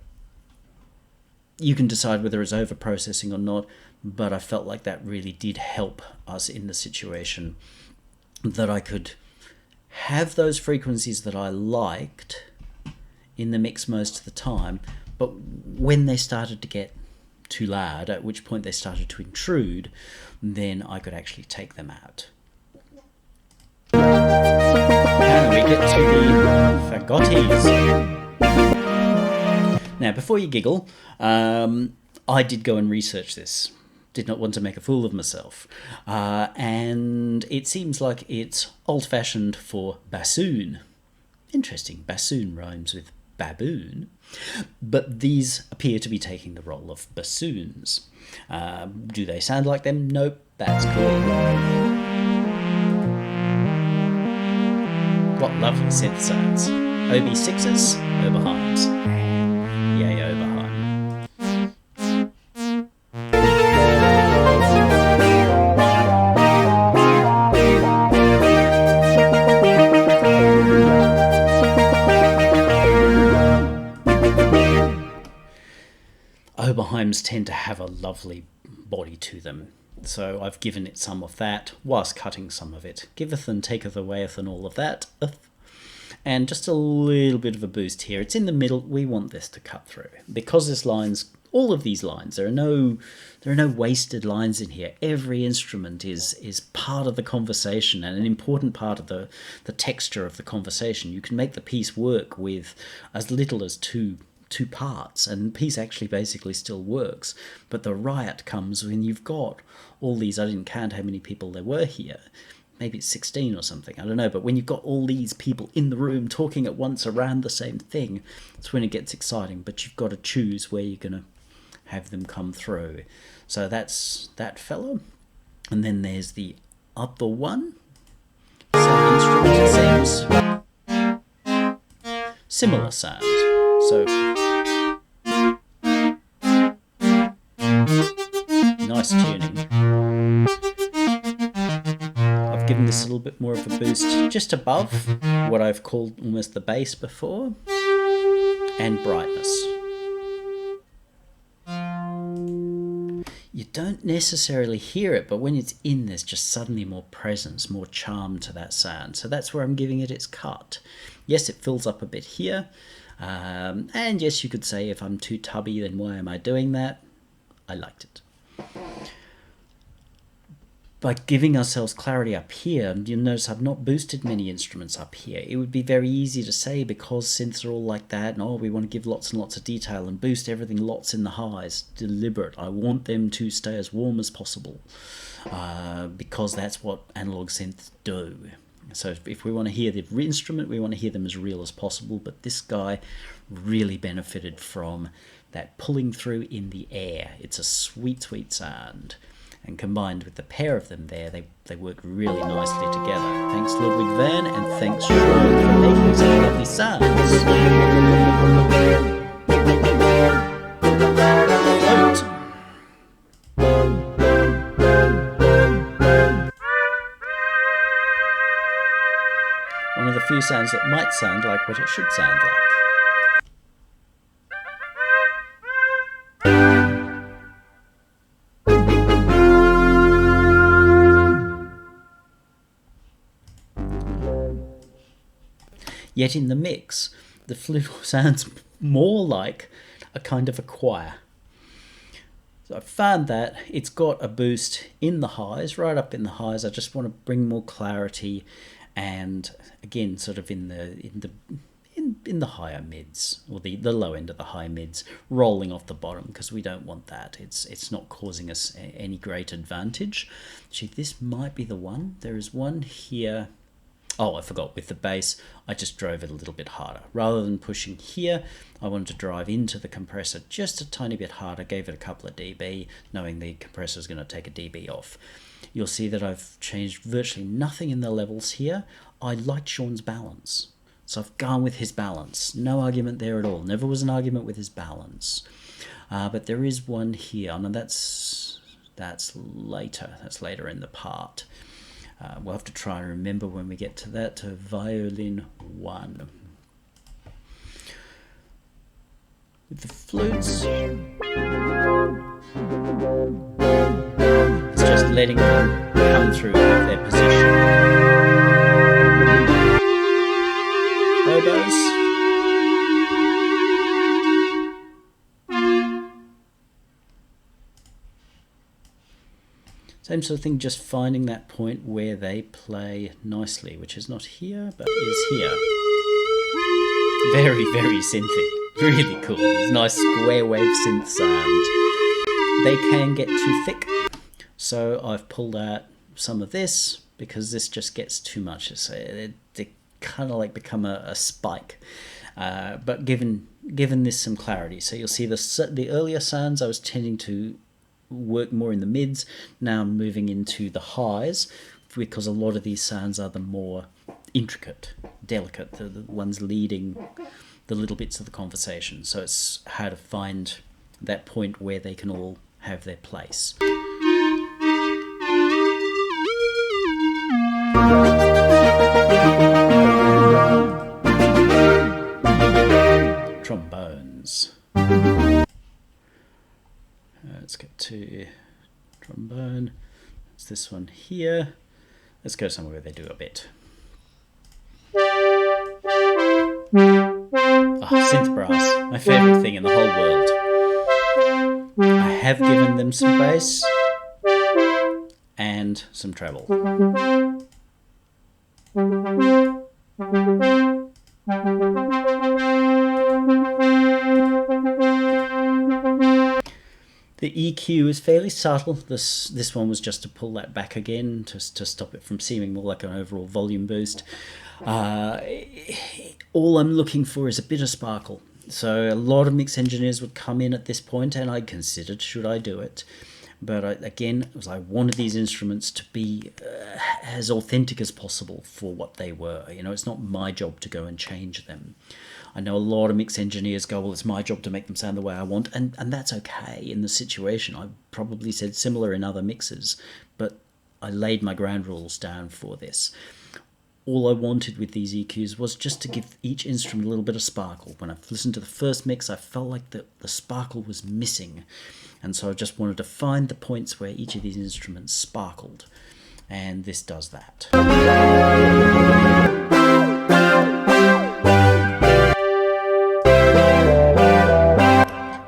you can decide whether it's over-processing or not, but I felt like that really did help us in the situation, that I could have those frequencies that I liked in the mix most of the time, but when they started to get too loud, at which point they started to intrude, then I could actually take them out. And we get to the fagottis. Now, before you giggle, I did go and research this. Did not want to make a fool of myself. And it seems like it's old-fashioned for bassoon. Interesting, bassoon rhymes with baboon. But these appear to be taking the role of bassoons. Do they sound like them? Nope, that's cool. What lovely synth sounds. OB6s, Oberheims. Yay, Oberheim. Oberheims tend to have a lovely body to them, so I've given it some of that, whilst cutting some of it. Giveth and taketh awayeth and all of that. And just a little bit of a boost here. It's in the middle. We want this to cut through. Because this line's, all of these lines, there are no wasted lines in here. Every instrument is part of the conversation and an important part of the texture of the conversation. You can make the piece work with as little as two parts, and the piece actually basically still works. But the riot comes when you've got all these, I didn't count how many people there were here, maybe it's 16 or something, I don't know, but when you've got all these people in the room talking at once around the same thing, it's when it gets exciting. But you've got to choose where you're going to have them come through. So that's that fellow. And then there's the other one. Same instrument, it seems. Similar sound. So nice tuning. I've given this a little bit more of a boost just above what I've called almost the bass before, and brightness. You don't necessarily hear it, but when it's in, there's just suddenly more presence, more charm to that sound. So that's where I'm giving it its cut. Yes, it fills up a bit here. And yes, you could say if I'm too tubby, then why am I doing that? I liked it. by giving ourselves clarity up here, you'll notice I've not boosted many instruments up here. It would be very easy to say, because synths are all like that, and we want to give lots and lots of detail and boost everything lots in the highs. Deliberate. I want them to stay as warm as possible, because that's what analog synths do. So if we want to hear the instrument, we want to hear them as real as possible, but this guy really benefited from that pulling through in the air. It's a sweet, sweet sound. And combined with the pair of them there, they work really nicely together. Thanks Ludwig van, and thanks Sean for making such lovely sounds. Flute. One of the few sounds that might sound like what it should sound like. Yet in the mix, the flute sounds more like a kind of a choir. So I found that it's got a boost in the highs, right up in the highs. I just want to bring more clarity, and again, sort of in the higher mids, or the low end of the high mids, rolling off the bottom, because we don't want that. It's not causing us any great advantage. Actually, this might be the one. There is one here. Oh, I forgot, with the bass, I just drove it a little bit harder. Rather than pushing here, I wanted to drive into the compressor just a tiny bit harder, gave it a couple of dB, knowing the compressor is going to take a dB off. You'll see that I've changed virtually nothing in the levels here. I liked Sean's balance, so I've gone with his balance. No argument there at all. Never was an argument with his balance. But there is one here, and that's later. That's later in the part. We'll have to try and remember when we get to that, to violin 1. With the flutes, it's just letting them come through with their position. Oboes. Same sort of thing, just finding that point where they play nicely, which is not here, but is here. Very, very synthy. Really cool. It's a nice square wave synth sound. They can get too thick, so I've pulled out some of this, because this just gets too much. They kind of like become a spike. But given this some clarity, so you'll see the earlier sounds I was tending to work more in the mids. Now I'm moving into the highs, because a lot of these sounds are the more intricate, delicate, the ones leading the little bits of the conversation. So it's how to find that point where they can all have their place. Trombones. Let's get to trombone. It's this one here. Let's go somewhere where they do a bit. Synth brass, my favourite thing in the whole world. I have given them some bass and some treble. The EQ is fairly subtle. This one was just to pull that back again, to stop it from seeming more like an overall volume boost. All I'm looking for is a bit of sparkle. So a lot of mix engineers would come in at this point, and I considered, should I do it? But I wanted these instruments to be as authentic as possible for what they were. It's not my job to go and change them. I know a lot of mix engineers go, well, it's my job to make them sound the way I want, and that's okay in the situation. I've probably said similar in other mixes, but I laid my ground rules down for this. All I wanted with these EQs was just to give each instrument a little bit of sparkle. When I've listened to the first mix, I felt like the sparkle was missing, and so I just wanted to find the points where each of these instruments sparkled, and this does that.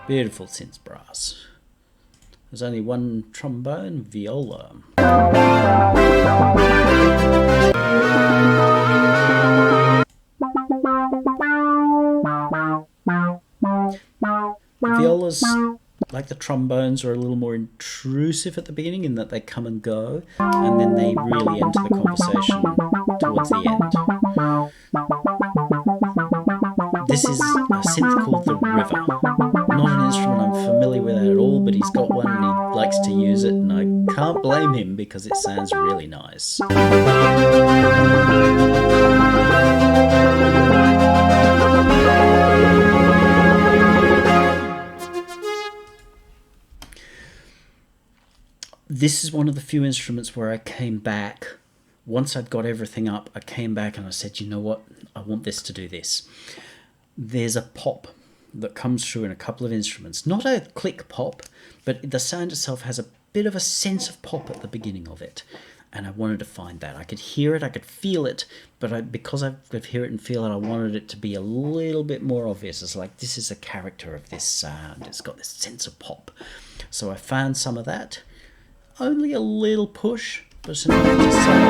Beautiful synth brass. There's only one trombone, viola. Violas, like the trombones, are a little more intrusive at the beginning in that they come and go, and then they really enter the conversation towards the end. This is a synth called the River. Not an instrument I'm familiar with at all, but he's got one and he likes to use it, and I can't blame him because it sounds really nice. This is one of the few instruments where I came back. Once I'd got everything up, I came back and I said, you know what? I want this to do this. There's a pop that comes through in a couple of instruments. Not a click pop, but the sound itself has a bit of a sense of pop at the beginning of it. And I wanted to find that. I could hear it, I could feel it, but because I could hear it and feel it, I wanted it to be a little bit more obvious. It's like, this is a character of this sound. It's got this sense of pop. So I found some of that. Only a little push, but it's enough to say.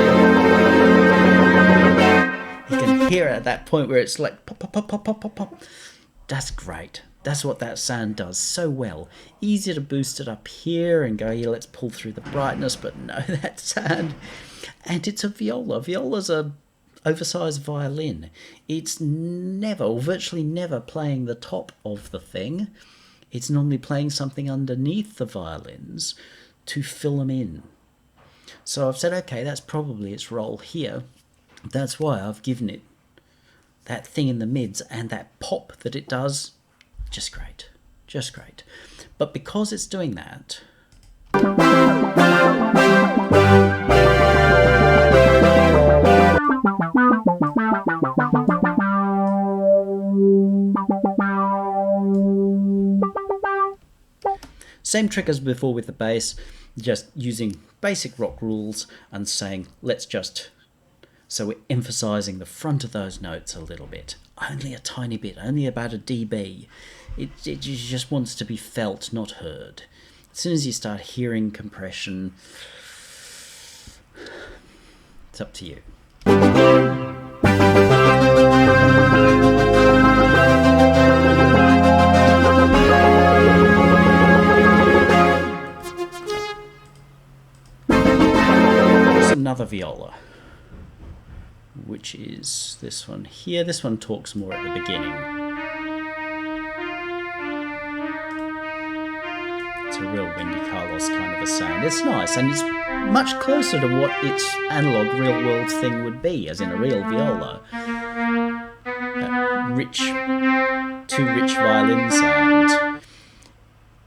You can hear it at that point where it's like pop, pop, pop, pop, pop, pop, pop. That's great. That's what that sound does so well. Easy to boost it up here and go, yeah, let's pull through the brightness, but no, that sound. And it's a viola. Viola's a oversized violin. It's never, or virtually never, playing the top of the thing. It's normally playing something underneath the violins to fill them in. So I've said, okay, that's probably its role here. That's why I've given it that thing in the mids and that pop that it does. Just great. Just great. But because it's doing that, same trick as before with the bass, just using basic rock rules and saying, let's just... So we're emphasising the front of those notes a little bit. Only a tiny bit, only about a dB. It just wants to be felt, not heard. As soon as you start hearing compression, it's up to you. There's another viola, which is this one here. This one talks more at the beginning. It's a real Wendy Carlos kind of a sound. It's nice, and it's much closer to what its analog real-world thing would be, as in a real viola. That rich, too rich violin sound.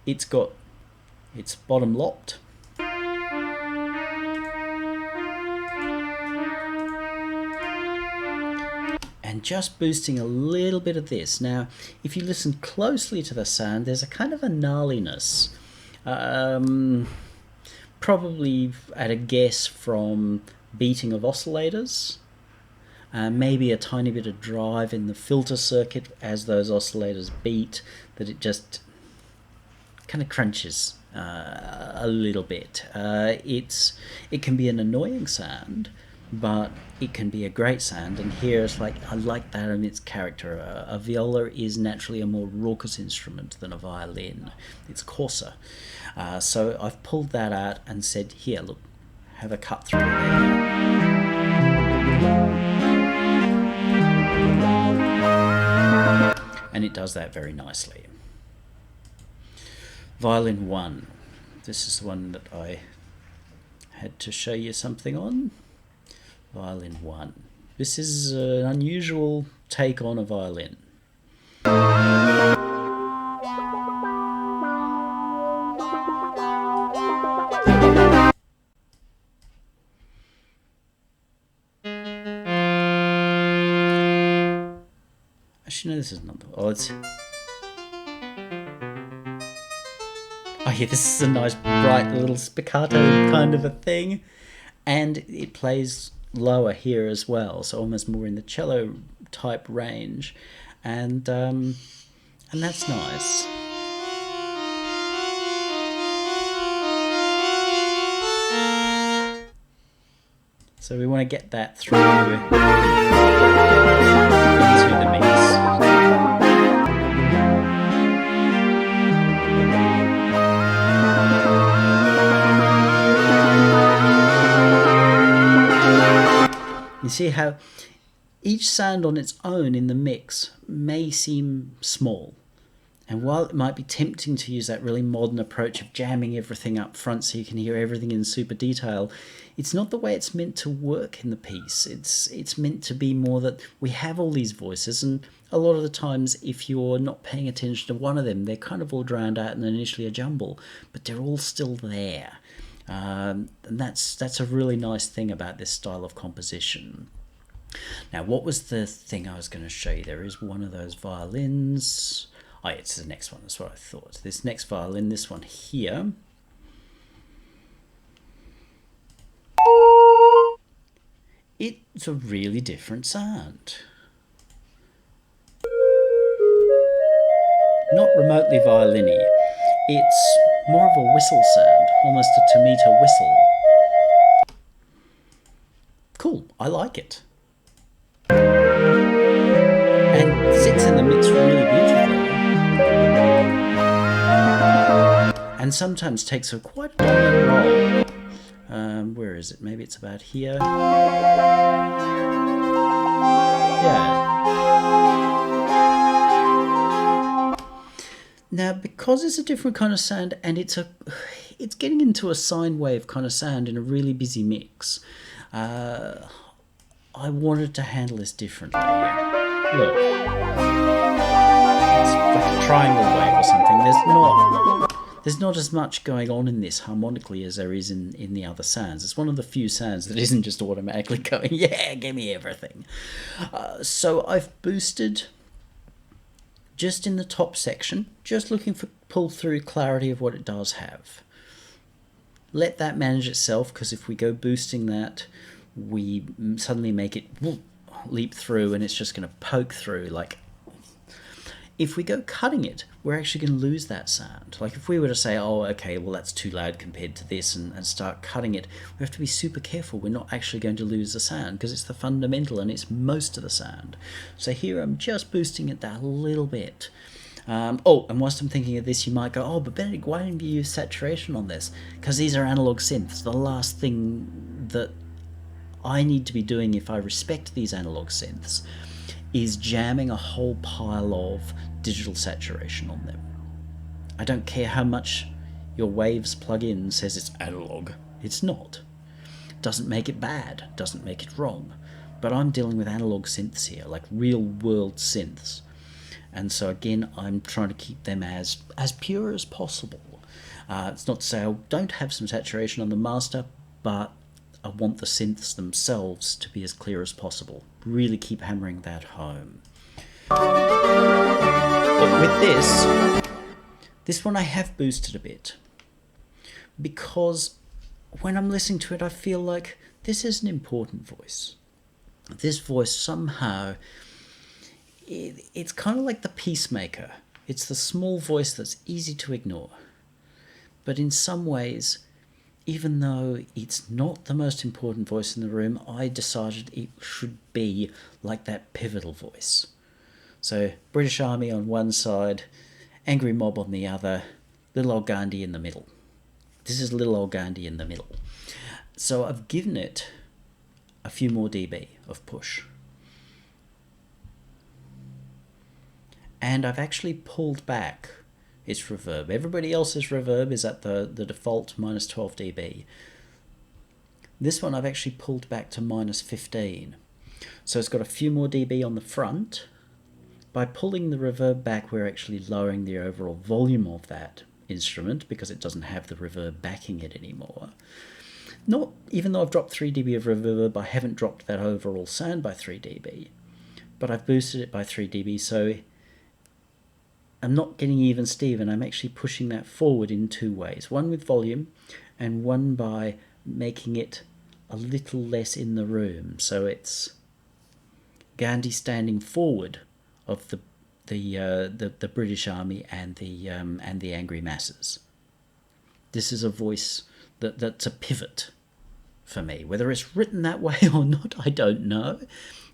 It's got its bottom lopped. And just boosting a little bit of this. Now, if you listen closely to the sound, there's a kind of a gnarliness. Probably at a guess from beating of oscillators. Maybe a tiny bit of drive in the filter circuit as those oscillators beat, that it just kind of crunches a little bit. It can be an annoying sound, but it can be a great sound, and here it's like, I like that in its character. A viola is naturally a more raucous instrument than a violin. It's coarser. So I've pulled that out and said, here, look, have a cut through there. And it does that very nicely. Violin 1. This is the one that I had to show you something on. Violin 1. This is an unusual take on a violin. Actually, no, this is not the... Oh, it's... Oh yeah, this is a nice bright little spiccato kind of a thing. And it plays lower here as well, so almost more in the cello type range, and that's nice. So we want to get that through into the mix. You see how each sound on its own in the mix may seem small. And while it might be tempting to use that really modern approach of jamming everything up front so you can hear everything in super detail, it's not the way it's meant to work in the piece. It's meant to be more that we have all these voices, and a lot of the times if you're not paying attention to one of them, they're kind of all drowned out and initially a jumble, but they're all still there. And that's a really nice thing about this style of composition. Now, what was the thing I was going to show you? There is one of those violins. Oh, it's the next one. That's what I thought. This next violin, this one here. It's a really different sound. Not remotely violin-y. It's more of a whistle sound, almost a tomato whistle. Cool, I like it. And sits in the mix really beautifully. And sometimes takes a quite dominant role. Where is it? Maybe it's about here. Yeah. Now, because it's a different kind of sound and it's getting into a sine wave kind of sound in a really busy mix, I wanted to handle this differently. Look, it's like a triangle wave or something. There's not as much going on in this harmonically as there is in the other sounds. It's one of the few sounds that isn't just automatically going, yeah, give me everything. So I've boosted just in the top section, just looking for pull-through clarity of what it does have. Let that manage itself, because if we go boosting that, we suddenly make it leap through and it's just going to poke through. Like, if we go cutting it, we're actually going to lose that sound. Like if we were to say, oh, okay, well, that's too loud compared to this, and start cutting it, we have to be super careful. We're not actually going to lose the sound because it's the fundamental and it's most of the sound. So here I'm just boosting it that little bit. And whilst I'm thinking of this, you might go, oh, but Benedict, why didn't you use saturation on this? Because these are analog synths. The last thing that I need to be doing if I respect these analog synths is jamming a whole pile of digital saturation on them. I don't care how much your Waves plugin says it's analog. It's not. Doesn't make it bad, doesn't make it wrong. But I'm dealing with analog synths here, like real world synths. And so again, I'm trying to keep them as pure as possible. It's not to say I don't have some saturation on the master, but I want the synths themselves to be as clear as possible. Really keep hammering that home. But with this one I have boosted a bit. Because when I'm listening to it, I feel like this is an important voice. This voice somehow, it's kind of like the peacemaker. It's the small voice that's easy to ignore. But in some ways, even though it's not the most important voice in the room, I decided it should be like that pivotal voice. So British Army on one side, Angry Mob on the other, Little Old Gandhi in the middle. This is Little Old Gandhi in the middle. So I've given it a few more dB of push. And I've actually pulled back its reverb. Everybody else's reverb is at the default minus 12 dB. This one I've actually pulled back to minus 15. So it's got a few more dB on the front. By pulling the reverb back, we're actually lowering the overall volume of that instrument because it doesn't have the reverb backing it anymore. Not even though I've dropped 3 dB of reverb, I haven't dropped that overall sound by 3 dB. But I've boosted it by 3 dB, so I'm not getting even Steven. I'm actually pushing that forward in two ways. One with volume and one by making it a little less in the room. So it's Gandhi standing forward of the British Army and the angry masses. This is a voice that's a pivot for me. Whether it's written that way or not, I don't know.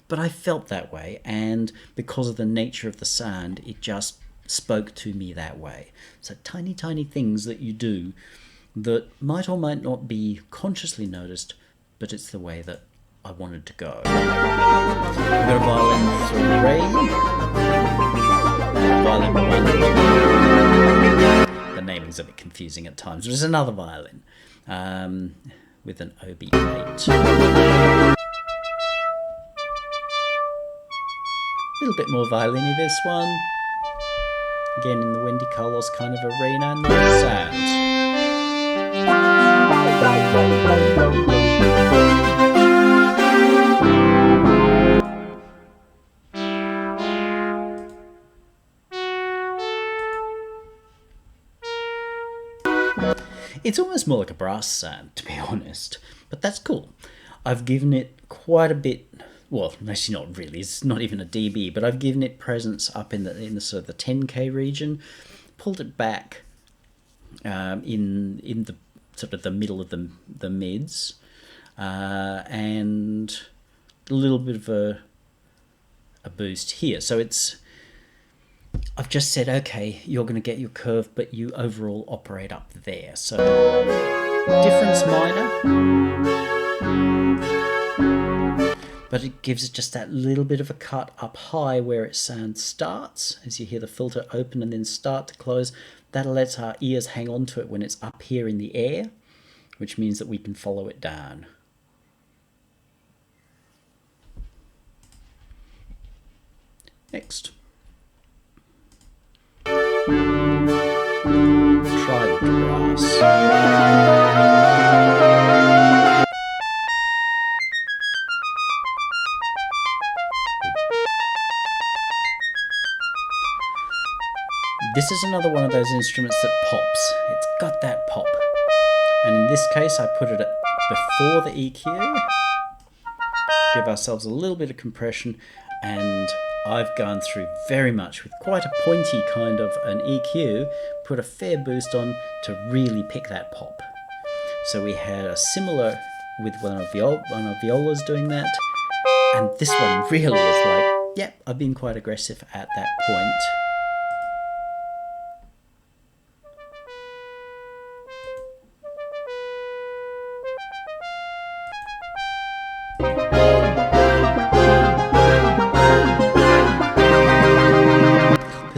But I felt that way, and because of the nature of the sound, it just spoke to me that way. So tiny, tiny things that you do that might or might not be consciously noticed, but it's the way that I wanted to go. We've got a violin 3, violin 1. The naming's a bit confusing at times. There's another violin with an OB8. A little bit more violin-y this one. Again in the Wendy Carlos kind of arena, and the sound. It's almost more like a brass sound, to be honest, but that's cool. I've given it quite a bit. Well, actually not really. It's not even a dB, but I've given it presence up in the sort of the 10K region, pulled it back in the sort of the middle of the mids, and a little bit of a boost here. So I've just said, okay, you're going to get your curve, but you overall operate up there. So difference minor, but it gives it just that little bit of a cut up high where its sound starts, as you hear the filter open and then start to close. That lets our ears hang on to it when it's up here in the air, which means that we can follow it down. Next. Try the brass. This is another one of those instruments that pops. It's got that pop. And in this case, I put it at before the EQ. Give ourselves a little bit of compression, and I've gone through very much with quite a pointy kind of an EQ, put a fair boost on to really pick that pop. So we had a similar with one of violas doing that, and this one really is like, yep, I've been quite aggressive at that point.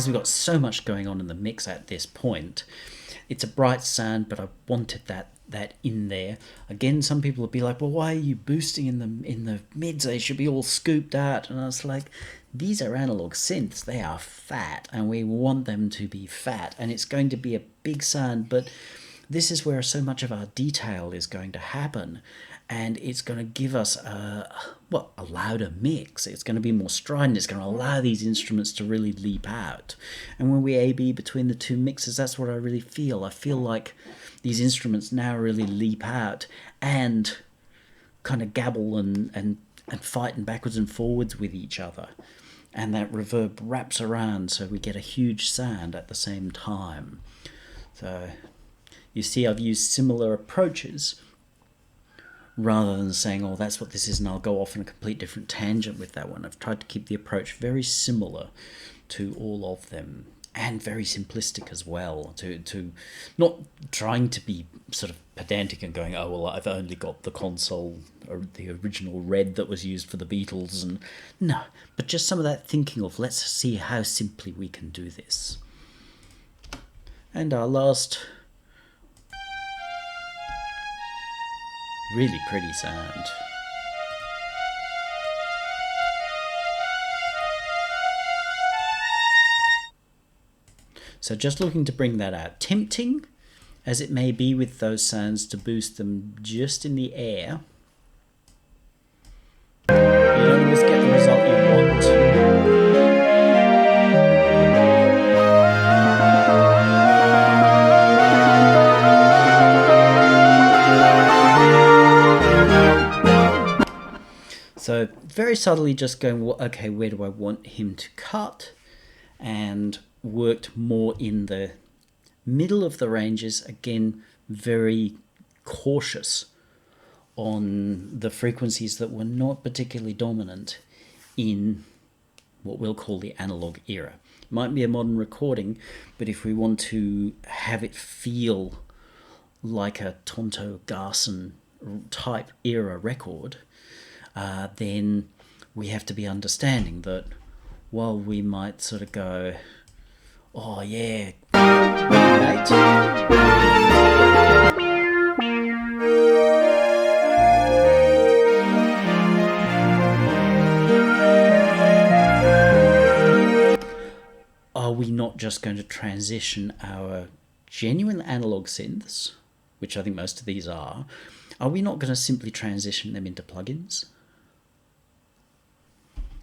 We've got so much going on in the mix at this point. It's a bright sound, but I wanted that in there. Again, some people would be like, well, why are you boosting in the mids? They should be all scooped out. And I was like, these are analog synths. They are fat, and we want them to be fat. And it's going to be a big sound, but this is where so much of our detail is going to happen. And it's going to give us a louder mix. It's going to be more strident. It's going to allow these instruments to really leap out. And when we A-B between the two mixes, that's what I really feel. I feel like these instruments now really leap out and kind of gabble and fighting backwards and forwards with each other. And that reverb wraps around, so we get a huge sound at the same time. So you see, I've used similar approaches, rather than saying, oh, that's what this is, and I'll go off on a complete different tangent with that one. I've tried to keep the approach very similar to all of them, and very simplistic as well, to not trying to be sort of pedantic and going, oh, well, I've only got the console, or the original red that was used for the Beatles, and no, but just some of that thinking of, let's see how simply we can do this. And our last really pretty sound. So just looking to bring that out. Tempting as it may be with those sounds to boost them just in the air, you don't always get the result you want. So very subtly just going, well, okay, where do I want him to cut? And worked more in the middle of the ranges, again, very cautious on the frequencies that were not particularly dominant in what we'll call the analog era. It might be a modern recording, but if we want to have it feel like a Tonto Garson type era record, then we have to be understanding that while we might sort of go, oh yeah, mate, are we not just going to transition our genuine analog synths, which I think most of these are we not going to simply transition them into plugins?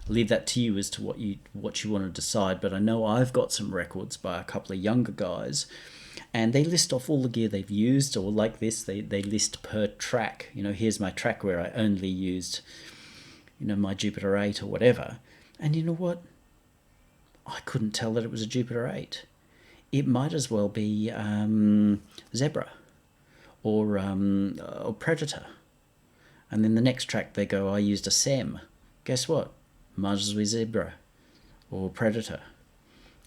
I'll leave that to you as to what you want to decide, but I know I've got some records by a couple of younger guys, and they list off all the gear they've used, or like this, they list per track. Here's my track where I only used, my Jupiter 8 or whatever. And you know what? I couldn't tell that it was a Jupiter 8. It might as well be Zebra or Predator. And then the next track they go, I used a SEM. Guess what? Might as well be Zebra or Predator.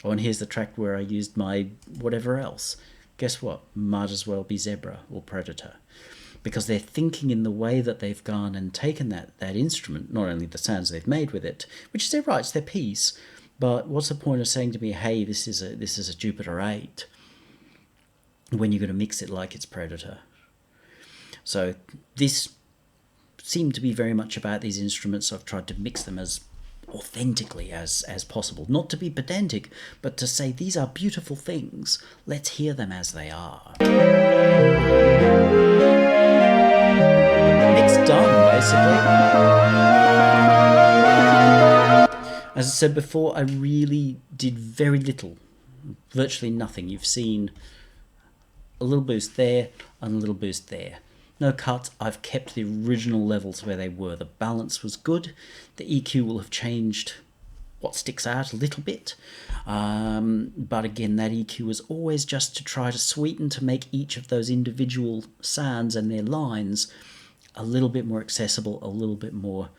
Oh, and here's the track where I used my whatever else. Guess what? Might as well be Zebra or Predator. Because they're thinking in the way that they've gone and taken that instrument, not only the sounds they've made with it, which is their right, it's their piece, but what's the point of saying to me, hey, this is a Jupiter 8, when you're going to mix it like it's Predator? So this seemed to be very much about these instruments. I've tried to mix them as authentically as possible. Not to be pedantic, but to say these are beautiful things. Let's hear them as they are. Mix done, basically. As I said before, I really did very little, virtually nothing. You've seen a little boost there and a little boost there. No cuts. I've kept the original levels where they were. The balance was good. The EQ will have changed what sticks out a little bit. But again, that EQ was always just to try to sweeten, to make each of those individual sounds and their lines a little bit more accessible, a little bit more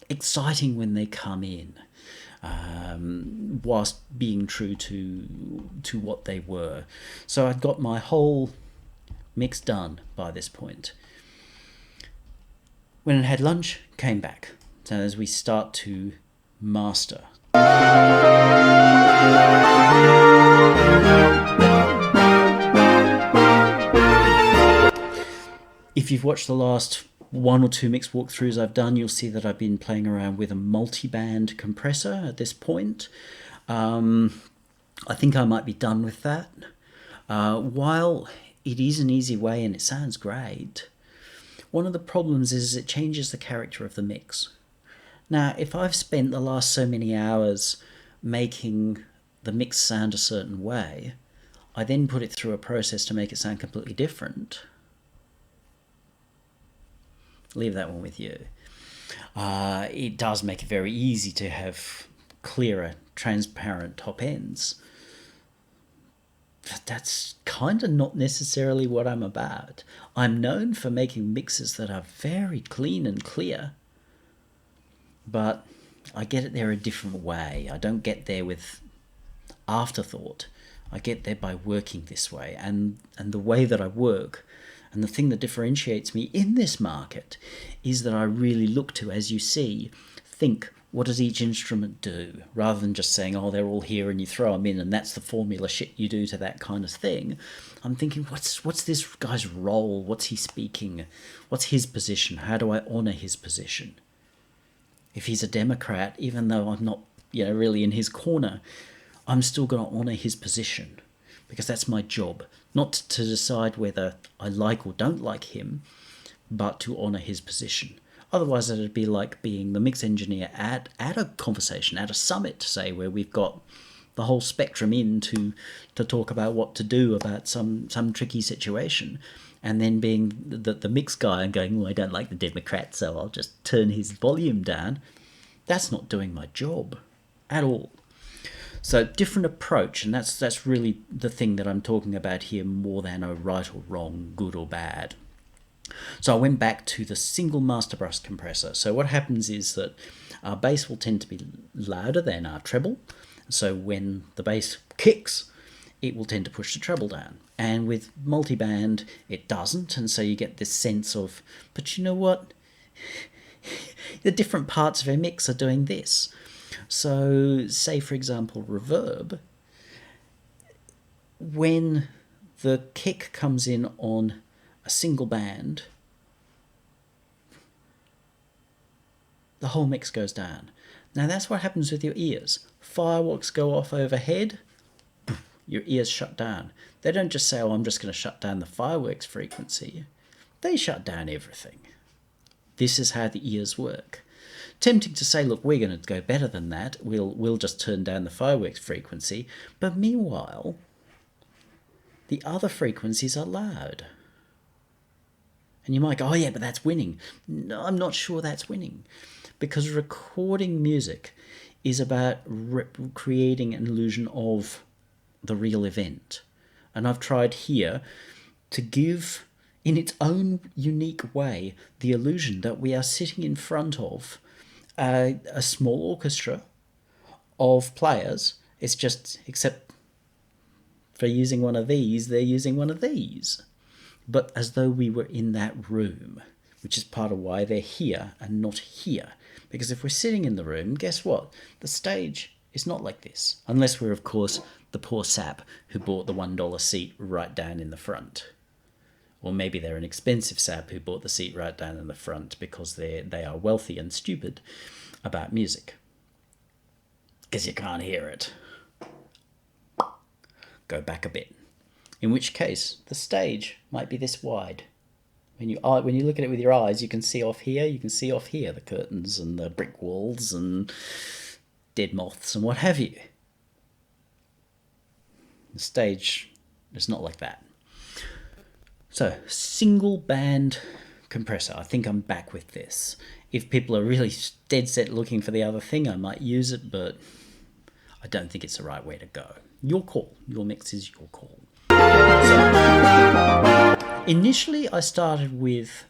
exciting when they come in, whilst being true to what they were. So I'd got my whole mix done by this point. When I had lunch, came back. So as we start to master. If you've watched the last one or two mix walkthroughs I've done, you'll see that I've been playing around with a multi-band compressor at this point. I think I might be done with that. While it is an easy way and it sounds great, one of the problems is it changes the character of the mix. Now, if I've spent the last so many hours making the mix sound a certain way, I then put it through a process to make it sound completely different. Leave that one with you. It does make it very easy to have clearer, transparent top ends. But that's kind of not necessarily what I'm about. I'm known for making mixes that are very clean and clear, but I get it there a different way. I don't get there with afterthought. I get there by working this way, and the way that I work, and the thing that differentiates me in this market, is that I really look to, as you see, think, what does each instrument do? Rather than just saying, oh, they're all here and you throw them in and that's the formula shit you do to that kind of thing. I'm thinking, what's this guy's role? What's he speaking? What's his position? How do I honour his position? If he's a Democrat, even though I'm not, really in his corner, I'm still going to honour his position, because that's my job. Not to decide whether I like or don't like him, but to honour his position. Otherwise, it'd be like being the mix engineer at a conversation, at a summit, say, where we've got the whole spectrum in to talk about what to do about some tricky situation, and then being the mix guy and going, oh, I don't like the Democrat, so I'll just turn his volume down. That's not doing my job at all. So different approach, and that's really the thing that I'm talking about here, more than a right or wrong, good or bad. So I went back to the single master brush compressor. So what happens is that our bass will tend to be louder than our treble. So when the bass kicks, it will tend to push the treble down. And with multiband, it doesn't. And so you get this sense of, but you know what? The different parts of a mix are doing this. So say, for example, reverb. When the kick comes in on a single band, the whole mix goes down. Now that's what happens with your ears. Fireworks go off overhead, your ears shut down. They don't just say, oh, I'm just going to shut down the fireworks frequency. They shut down everything. This is how the ears work. Tempting to say, look, we're going to go better than that. We'll just turn down the fireworks frequency. But meanwhile, the other frequencies are loud. And you might go, oh yeah, but that's winning. No, I'm not sure that's winning. Because recording music is about creating an illusion of the real event. And I've tried here to give, in its own unique way, the illusion that we are sitting in front of a small orchestra of players. It's just, except for using one of these, they're using one of these. But as though we were in that room, which is part of why they're here and not here. Because if we're sitting in the room, guess what? The stage is not like this. Unless we're, of course, the poor sap who bought the $1 seat right down in the front. Or maybe they're an expensive sap who bought the seat right down in the front because they are wealthy and stupid about music. Because you can't hear it. Go back a bit. In which case, the stage might be this wide. When you look at it with your eyes, you can see off here, the curtains and the brick walls and dead moths and what have you. The stage is not like that. So, single band compressor. I think I'm back with this. If people are really dead set looking for the other thing, I might use it, but I don't think it's the right way to go. Your call. Your mix is your call. So, initially, I started with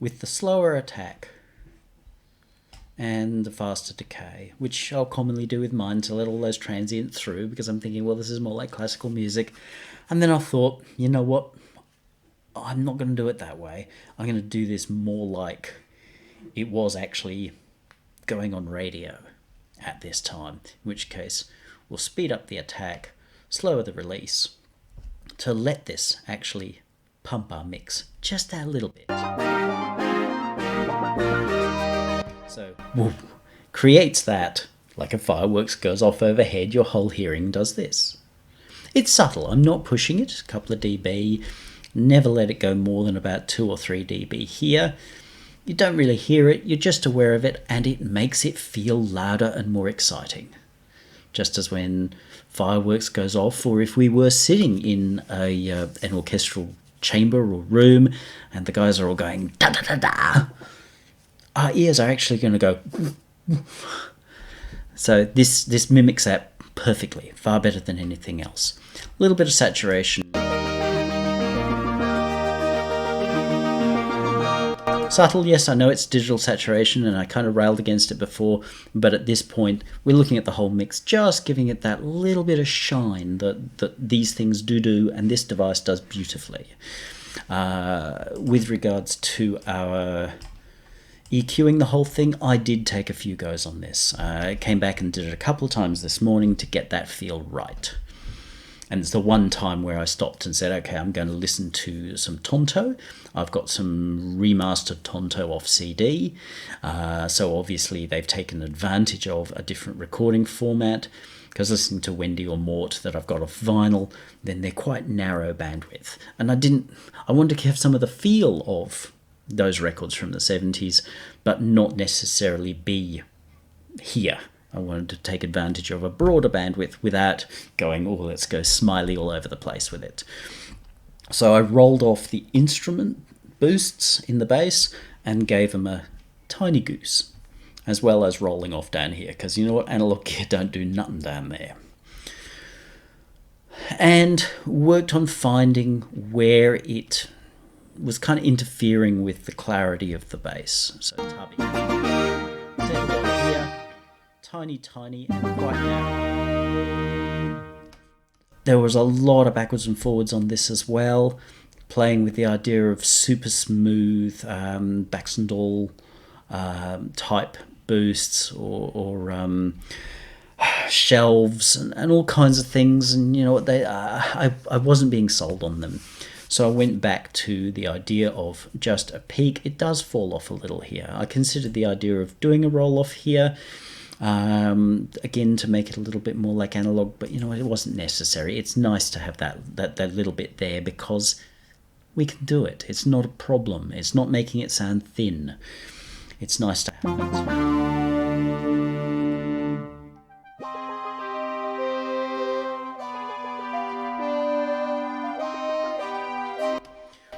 the slower attack and the faster decay, which I'll commonly do with mine to let all those transient through, because I'm thinking, well, this is more like classical music. And then I thought, you know what? I'm not going to do it that way. I'm going to do this more like it was actually going on radio at this time, in which case we'll speed up the attack, slower the release, to let this actually pump our mix just that little bit. So, whoop, creates that, like a fireworks goes off overhead, your whole hearing does this. It's subtle, I'm not pushing it, a couple of dB, never let it go more than about 2 or 3 dB here. You don't really hear it, you're just aware of it, and it makes it feel louder and more exciting. Just as when fireworks goes off, or if we were sitting in an orchestral chamber or room and the guys are all going da da da da, our ears are actually going to go. So this mimics that perfectly, far better than anything else. A little bit of saturation. Subtle, yes, I know it's digital saturation and I kind of railed against it before, but at this point we're looking at the whole mix, just giving it that little bit of shine that these things do and this device does beautifully. With regards to our EQing the whole thing, I did take a few goes on this. I came back and did it a couple of times this morning to get that feel right. And it's the one time where I stopped and said, okay, I'm going to listen to some Tonto. I've got some remastered Tonto off CD. So obviously they've taken advantage of a different recording format. Because listening to Wendy or Mort that I've got off vinyl, then they're quite narrow bandwidth. And I wanted to have some of the feel of those records from the 70s, but not necessarily be here. I wanted to take advantage of a broader bandwidth without going, oh, let's go smiley all over the place with it. So I rolled off the instrument boosts in the bass and gave them a tiny goose, as well as rolling off down here, because you know what, analog gear don't do nothing down there. And worked on finding where it was kind of interfering with the clarity of the bass. So tubby. Take a lot here, tiny, and quite narrow. There was a lot of backwards and forwards on this as well, playing with the idea of super smooth Baxendall type boosts or shelves and all kinds of things, and you know what, I wasn't being sold on them. So I went back to the idea of just a peak. It does fall off a little here. I considered the idea of doing a roll off here, again to make it a little bit more like analog, but you know, it wasn't necessary. It's nice to have that little bit there because we can do it. It's not a problem. It's not making it sound thin. It's nice to have it.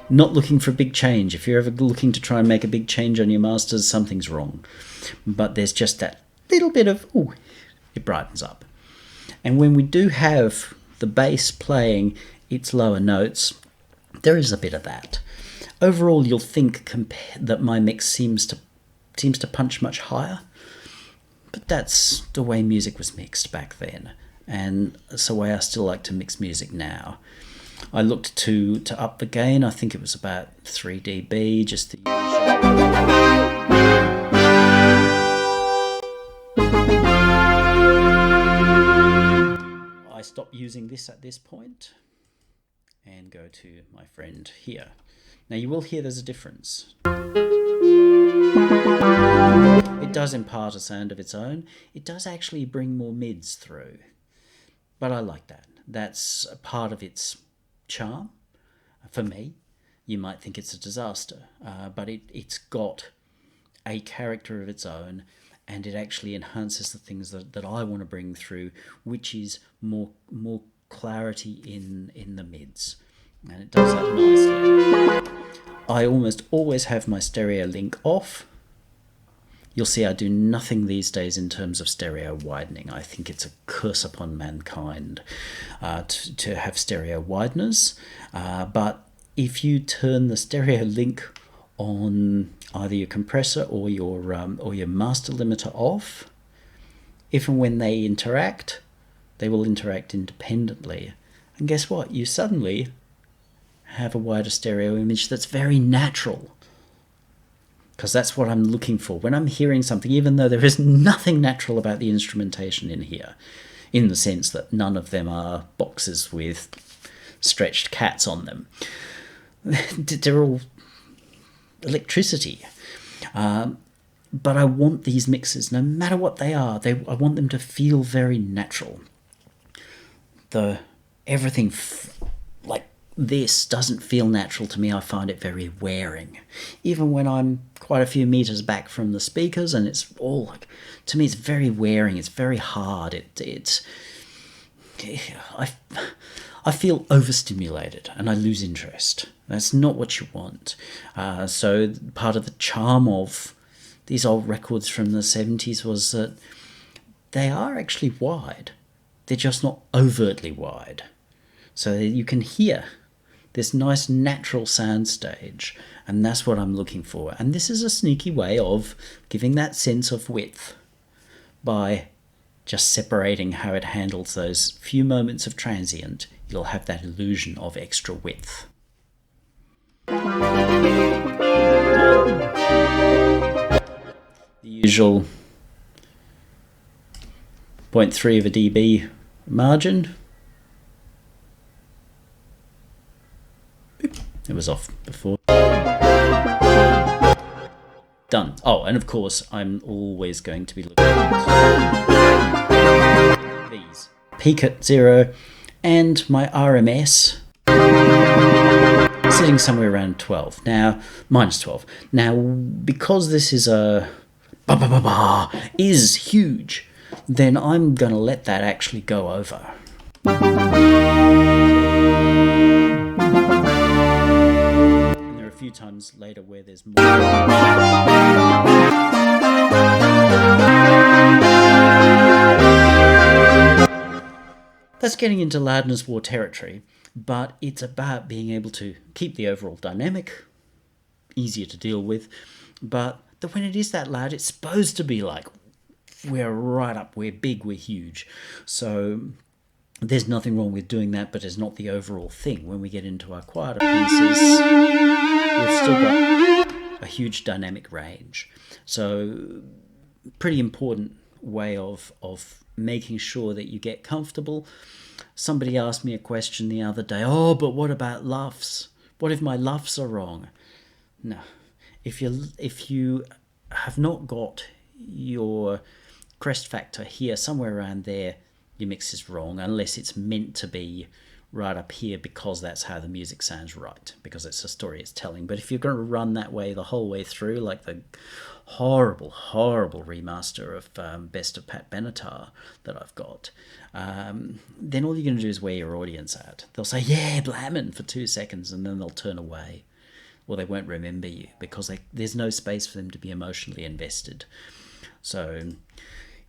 Not looking for a big change. If you're ever looking to try and make a big change on your masters, something's wrong. But there's just that little bit of, ooh, it brightens up. And when we do have the bass playing its lower notes, there is a bit of that. Overall, you'll think that my mix seems to punch much higher, but that's the way music was mixed back then, and it's the way I still like to mix music now. I looked to up the gain. I think it was about 3 dB, just the usual. I stop using this at this point and go to my friend here. Now you will hear there's a difference. It does impart a sound of its own. It does actually bring more mids through, but I like that. That's a part of its charm for me. You might think it's a disaster, but it's got a character of its own, and it actually enhances the things that I want to bring through, which is more clarity in the mids, and it does that nicely. I almost always have my stereo link off. You'll see I do nothing these days in terms of stereo widening. I think it's a curse upon mankind to have stereo wideners. But if you turn the stereo link on either your compressor or your master limiter off, if and when they interact, they will interact independently. And guess what? You suddenly have a wider stereo image that's very natural. Because that's what I'm looking for. When I'm hearing something, even though there is nothing natural about the instrumentation in here, in the sense that none of them are boxes with stretched cats on them. They're all electricity. But I want these mixes, no matter what they are, I want them to feel very natural. Everything like this doesn't feel natural to me. I find it very wearing. Even when I'm quite a few meters back from the speakers, and it's all like, to me it's very wearing, it's very hard. I feel overstimulated and I lose interest. That's not what you want. So part of the charm of these old records from the 70s was that they are actually wide. They're just not overtly wide. So you can hear this nice natural sound stage, and that's what I'm looking for. And this is a sneaky way of giving that sense of width by just separating how it handles those few moments of transient. You'll have that illusion of extra width. The usual 0.3 of a dB margin. It was off before. Done. Oh, and of course, I'm always going to be looking at these. Peak at 0, and my RMS sitting somewhere around 12. Now, minus 12. Now, because this is is huge, then I'm going to let that actually go over. A few times later where there's more. That's getting into loudness war territory, but it's about being able to keep the overall dynamic, easier to deal with, but when it is that loud, it's supposed to be like, we're right up, we're big, we're huge. So there's nothing wrong with doing that, but it's not the overall thing. When we get into our quieter pieces, we've still got a huge dynamic range. So pretty important way of making sure that you get comfortable. Somebody asked me a question the other day, but what about luffs? What if my luffs are wrong? No. If you have not got your crest factor here, somewhere around there, your mix is wrong, unless it's meant to be right up here because that's how the music sounds right, because it's a story it's telling. But if you're going to run that way the whole way through, like the horrible remaster of Best of Pat Benatar that I've got, then all you're going to do is wear your audience out. They'll say, yeah, blammin' for 2 seconds, and then they'll turn away. Or they won't remember you because there's no space for them to be emotionally invested. So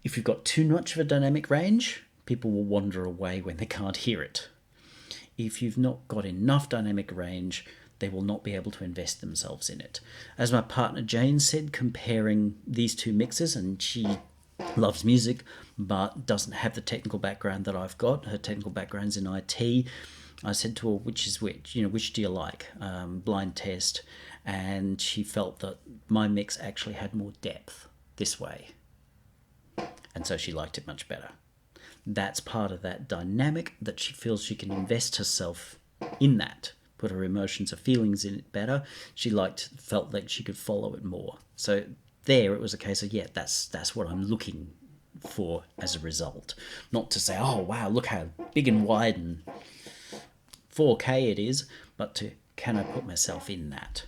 if you've got too much of a dynamic range, people will wander away when they can't hear it. If you've not got enough dynamic range, they will not be able to invest themselves in it. As my partner Jane said, comparing these two mixes, and she loves music but doesn't have the technical background that I've got. Her technical background's in IT. I said to her, which is which? Which do you like? Blind test. And she felt that my mix actually had more depth this way. And so she liked it much better. That's part of that dynamic, that she feels she can invest herself in that, put her emotions, her feelings in it better. She felt like she could follow it more. So there it was a case of, yeah, that's what I'm looking for as a result. Not to say, oh, wow, look how big and wide and 4K it is, but can I put myself in that?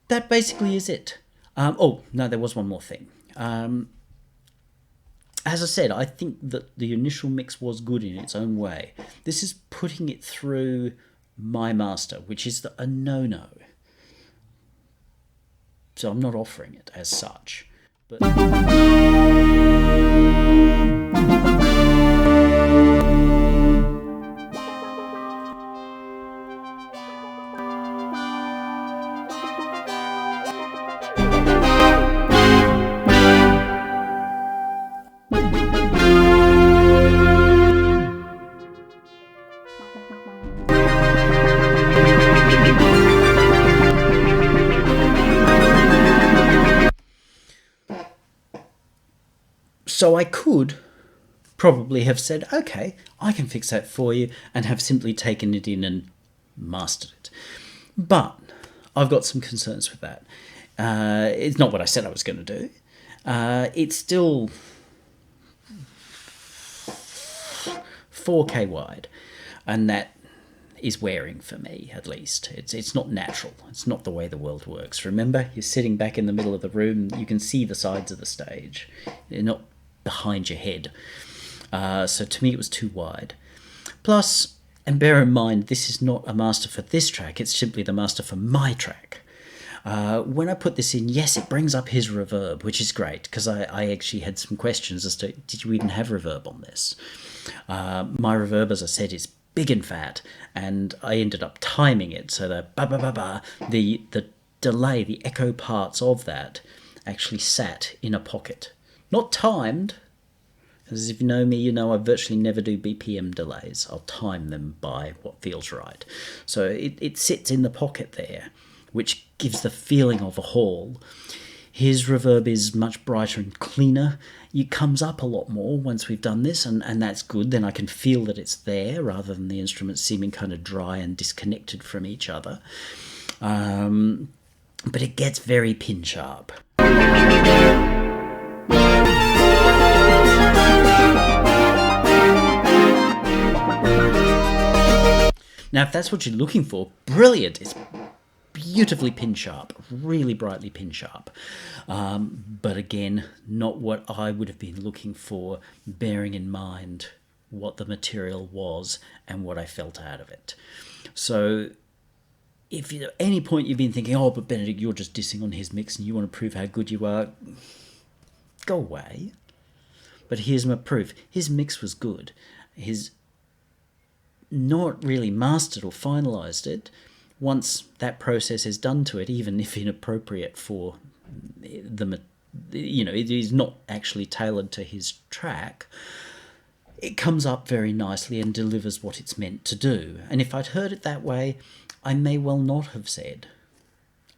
That basically is it. No, there was one more thing. As I said, I think that the initial mix was good in its own way. This is putting it through my master, which is a no-no. So I'm not offering it as such. But so I could probably have said, okay, I can fix that for you, and have simply taken it in and mastered it. But I've got some concerns with that. It's not what I said I was going to do. It's still 4K wide, and that is wearing for me, at least. It's not natural. It's not the way the world works. Remember, you're sitting back in the middle of the room. You can see the sides of the stage. You're not behind your head. So to me, it was too wide. Plus, and bear in mind, this is not a master for this track. It's simply the master for my track. When I put this in, yes, it brings up his reverb, which is great, because I actually had some questions as to, did you even have reverb on this? My reverb, as I said, is big and fat, and I ended up timing it so that the delay, the echo parts of that actually sat in a pocket. Not timed, as if you know me, you know I virtually never do BPM delays. I'll time them by what feels right. So it sits in the pocket there, which gives the feeling of a hall. His reverb is much brighter and cleaner. It comes up a lot more once we've done this, and that's good. Then I can feel that it's there, rather than the instruments seeming kind of dry and disconnected from each other. But it gets very pin sharp. Now, if that's what you're looking for, brilliant. It's beautifully pin sharp, really brightly pin sharp. But again, not what I would have been looking for, bearing in mind what the material was and what I felt out of it. So if at any point you've been thinking, oh, but Benedict, you're just dissing on his mix and you want to prove how good you are, go away. But here's my proof. His mix was good. His not really mastered or finalized it, once that process is done to it, even if inappropriate for the, it is not actually tailored to his track, it comes up very nicely and delivers what it's meant to do. And if I'd heard it that way, I may well not have said,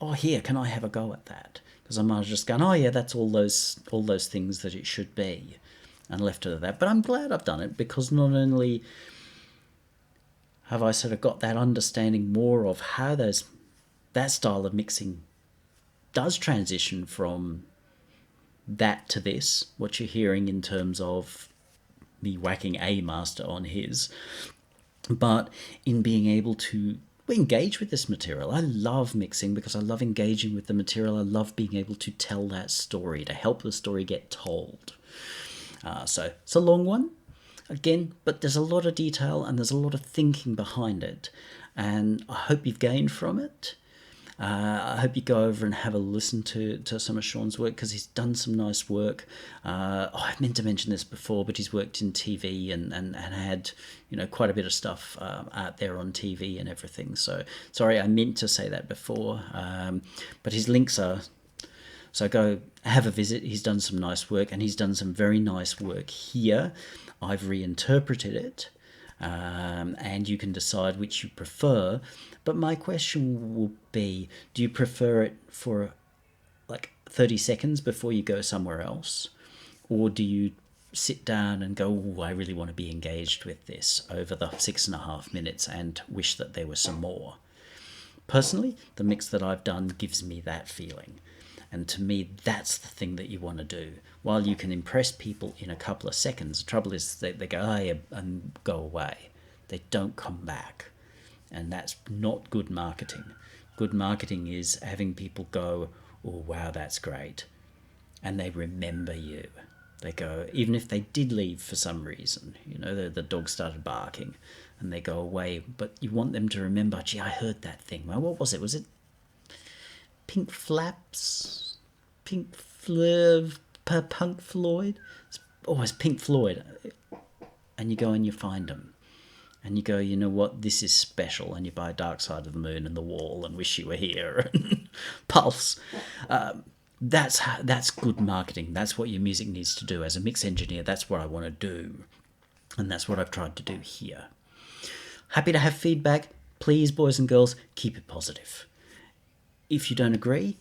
oh, here, can I have a go at that? Because I might have just gone, oh yeah, that's all those things that it should be, and left it at that. But I'm glad I've done it, because not only have I sort of got that understanding more of how that style of mixing does transition from that to this, what you're hearing in terms of me whacking a master on his, but in being able to engage with this material. I love mixing because I love engaging with the material. I love being able to tell that story, to help the story get told. So it's a long one, again, but there's a lot of detail and there's a lot of thinking behind it. And I hope you've gained from it. I hope you go over and have a listen to some of Sean's work, because he's done some nice work. I meant to mention this before, but he's worked in TV and had quite a bit of stuff out there on TV and everything. So sorry, I meant to say that before. But his links are. So go have a visit. He's done some nice work, and he's done some very nice work here. I've reinterpreted it. And you can decide which you prefer. But my question will be, do you prefer it for like 30 seconds before you go somewhere else? Or do you sit down and go, oh, I really want to be engaged with this over the 6.5 minutes and wish that there was some more? Personally, the mix that I've done gives me that feeling. And to me, that's the thing that you want to do. While you can impress people in a couple of seconds, the trouble is they go, oh, yeah, and go away. They don't come back. And that's not good marketing. Good marketing is having people go, oh, wow, that's great. And they remember you. They go, even if they did leave for some reason, the dog started barking, and they go away, but you want them to remember, gee, I heard that thing. Well, what was it? Was it Pink Flaps? Pink Floyd? Punk Floyd? It's Pink Floyd. And you go and you find them. And you go, you know what, this is special. And you buy Dark Side of the Moon and The Wall and Wish You Were Here and Pulse. That's good marketing. That's what your music needs to do. As a mix engineer, that's what I want to do. And that's what I've tried to do here. Happy to have feedback. Please, boys and girls, keep it positive. If you don't agree,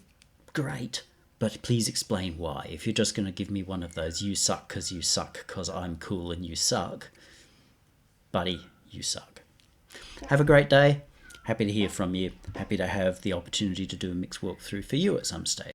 great. But please explain why. If you're just going to give me one of those, you suck because I'm cool and you suck, buddy, you suck. Have a great day. Happy to hear from you. Happy to have the opportunity to do a mix walkthrough for you at some stage.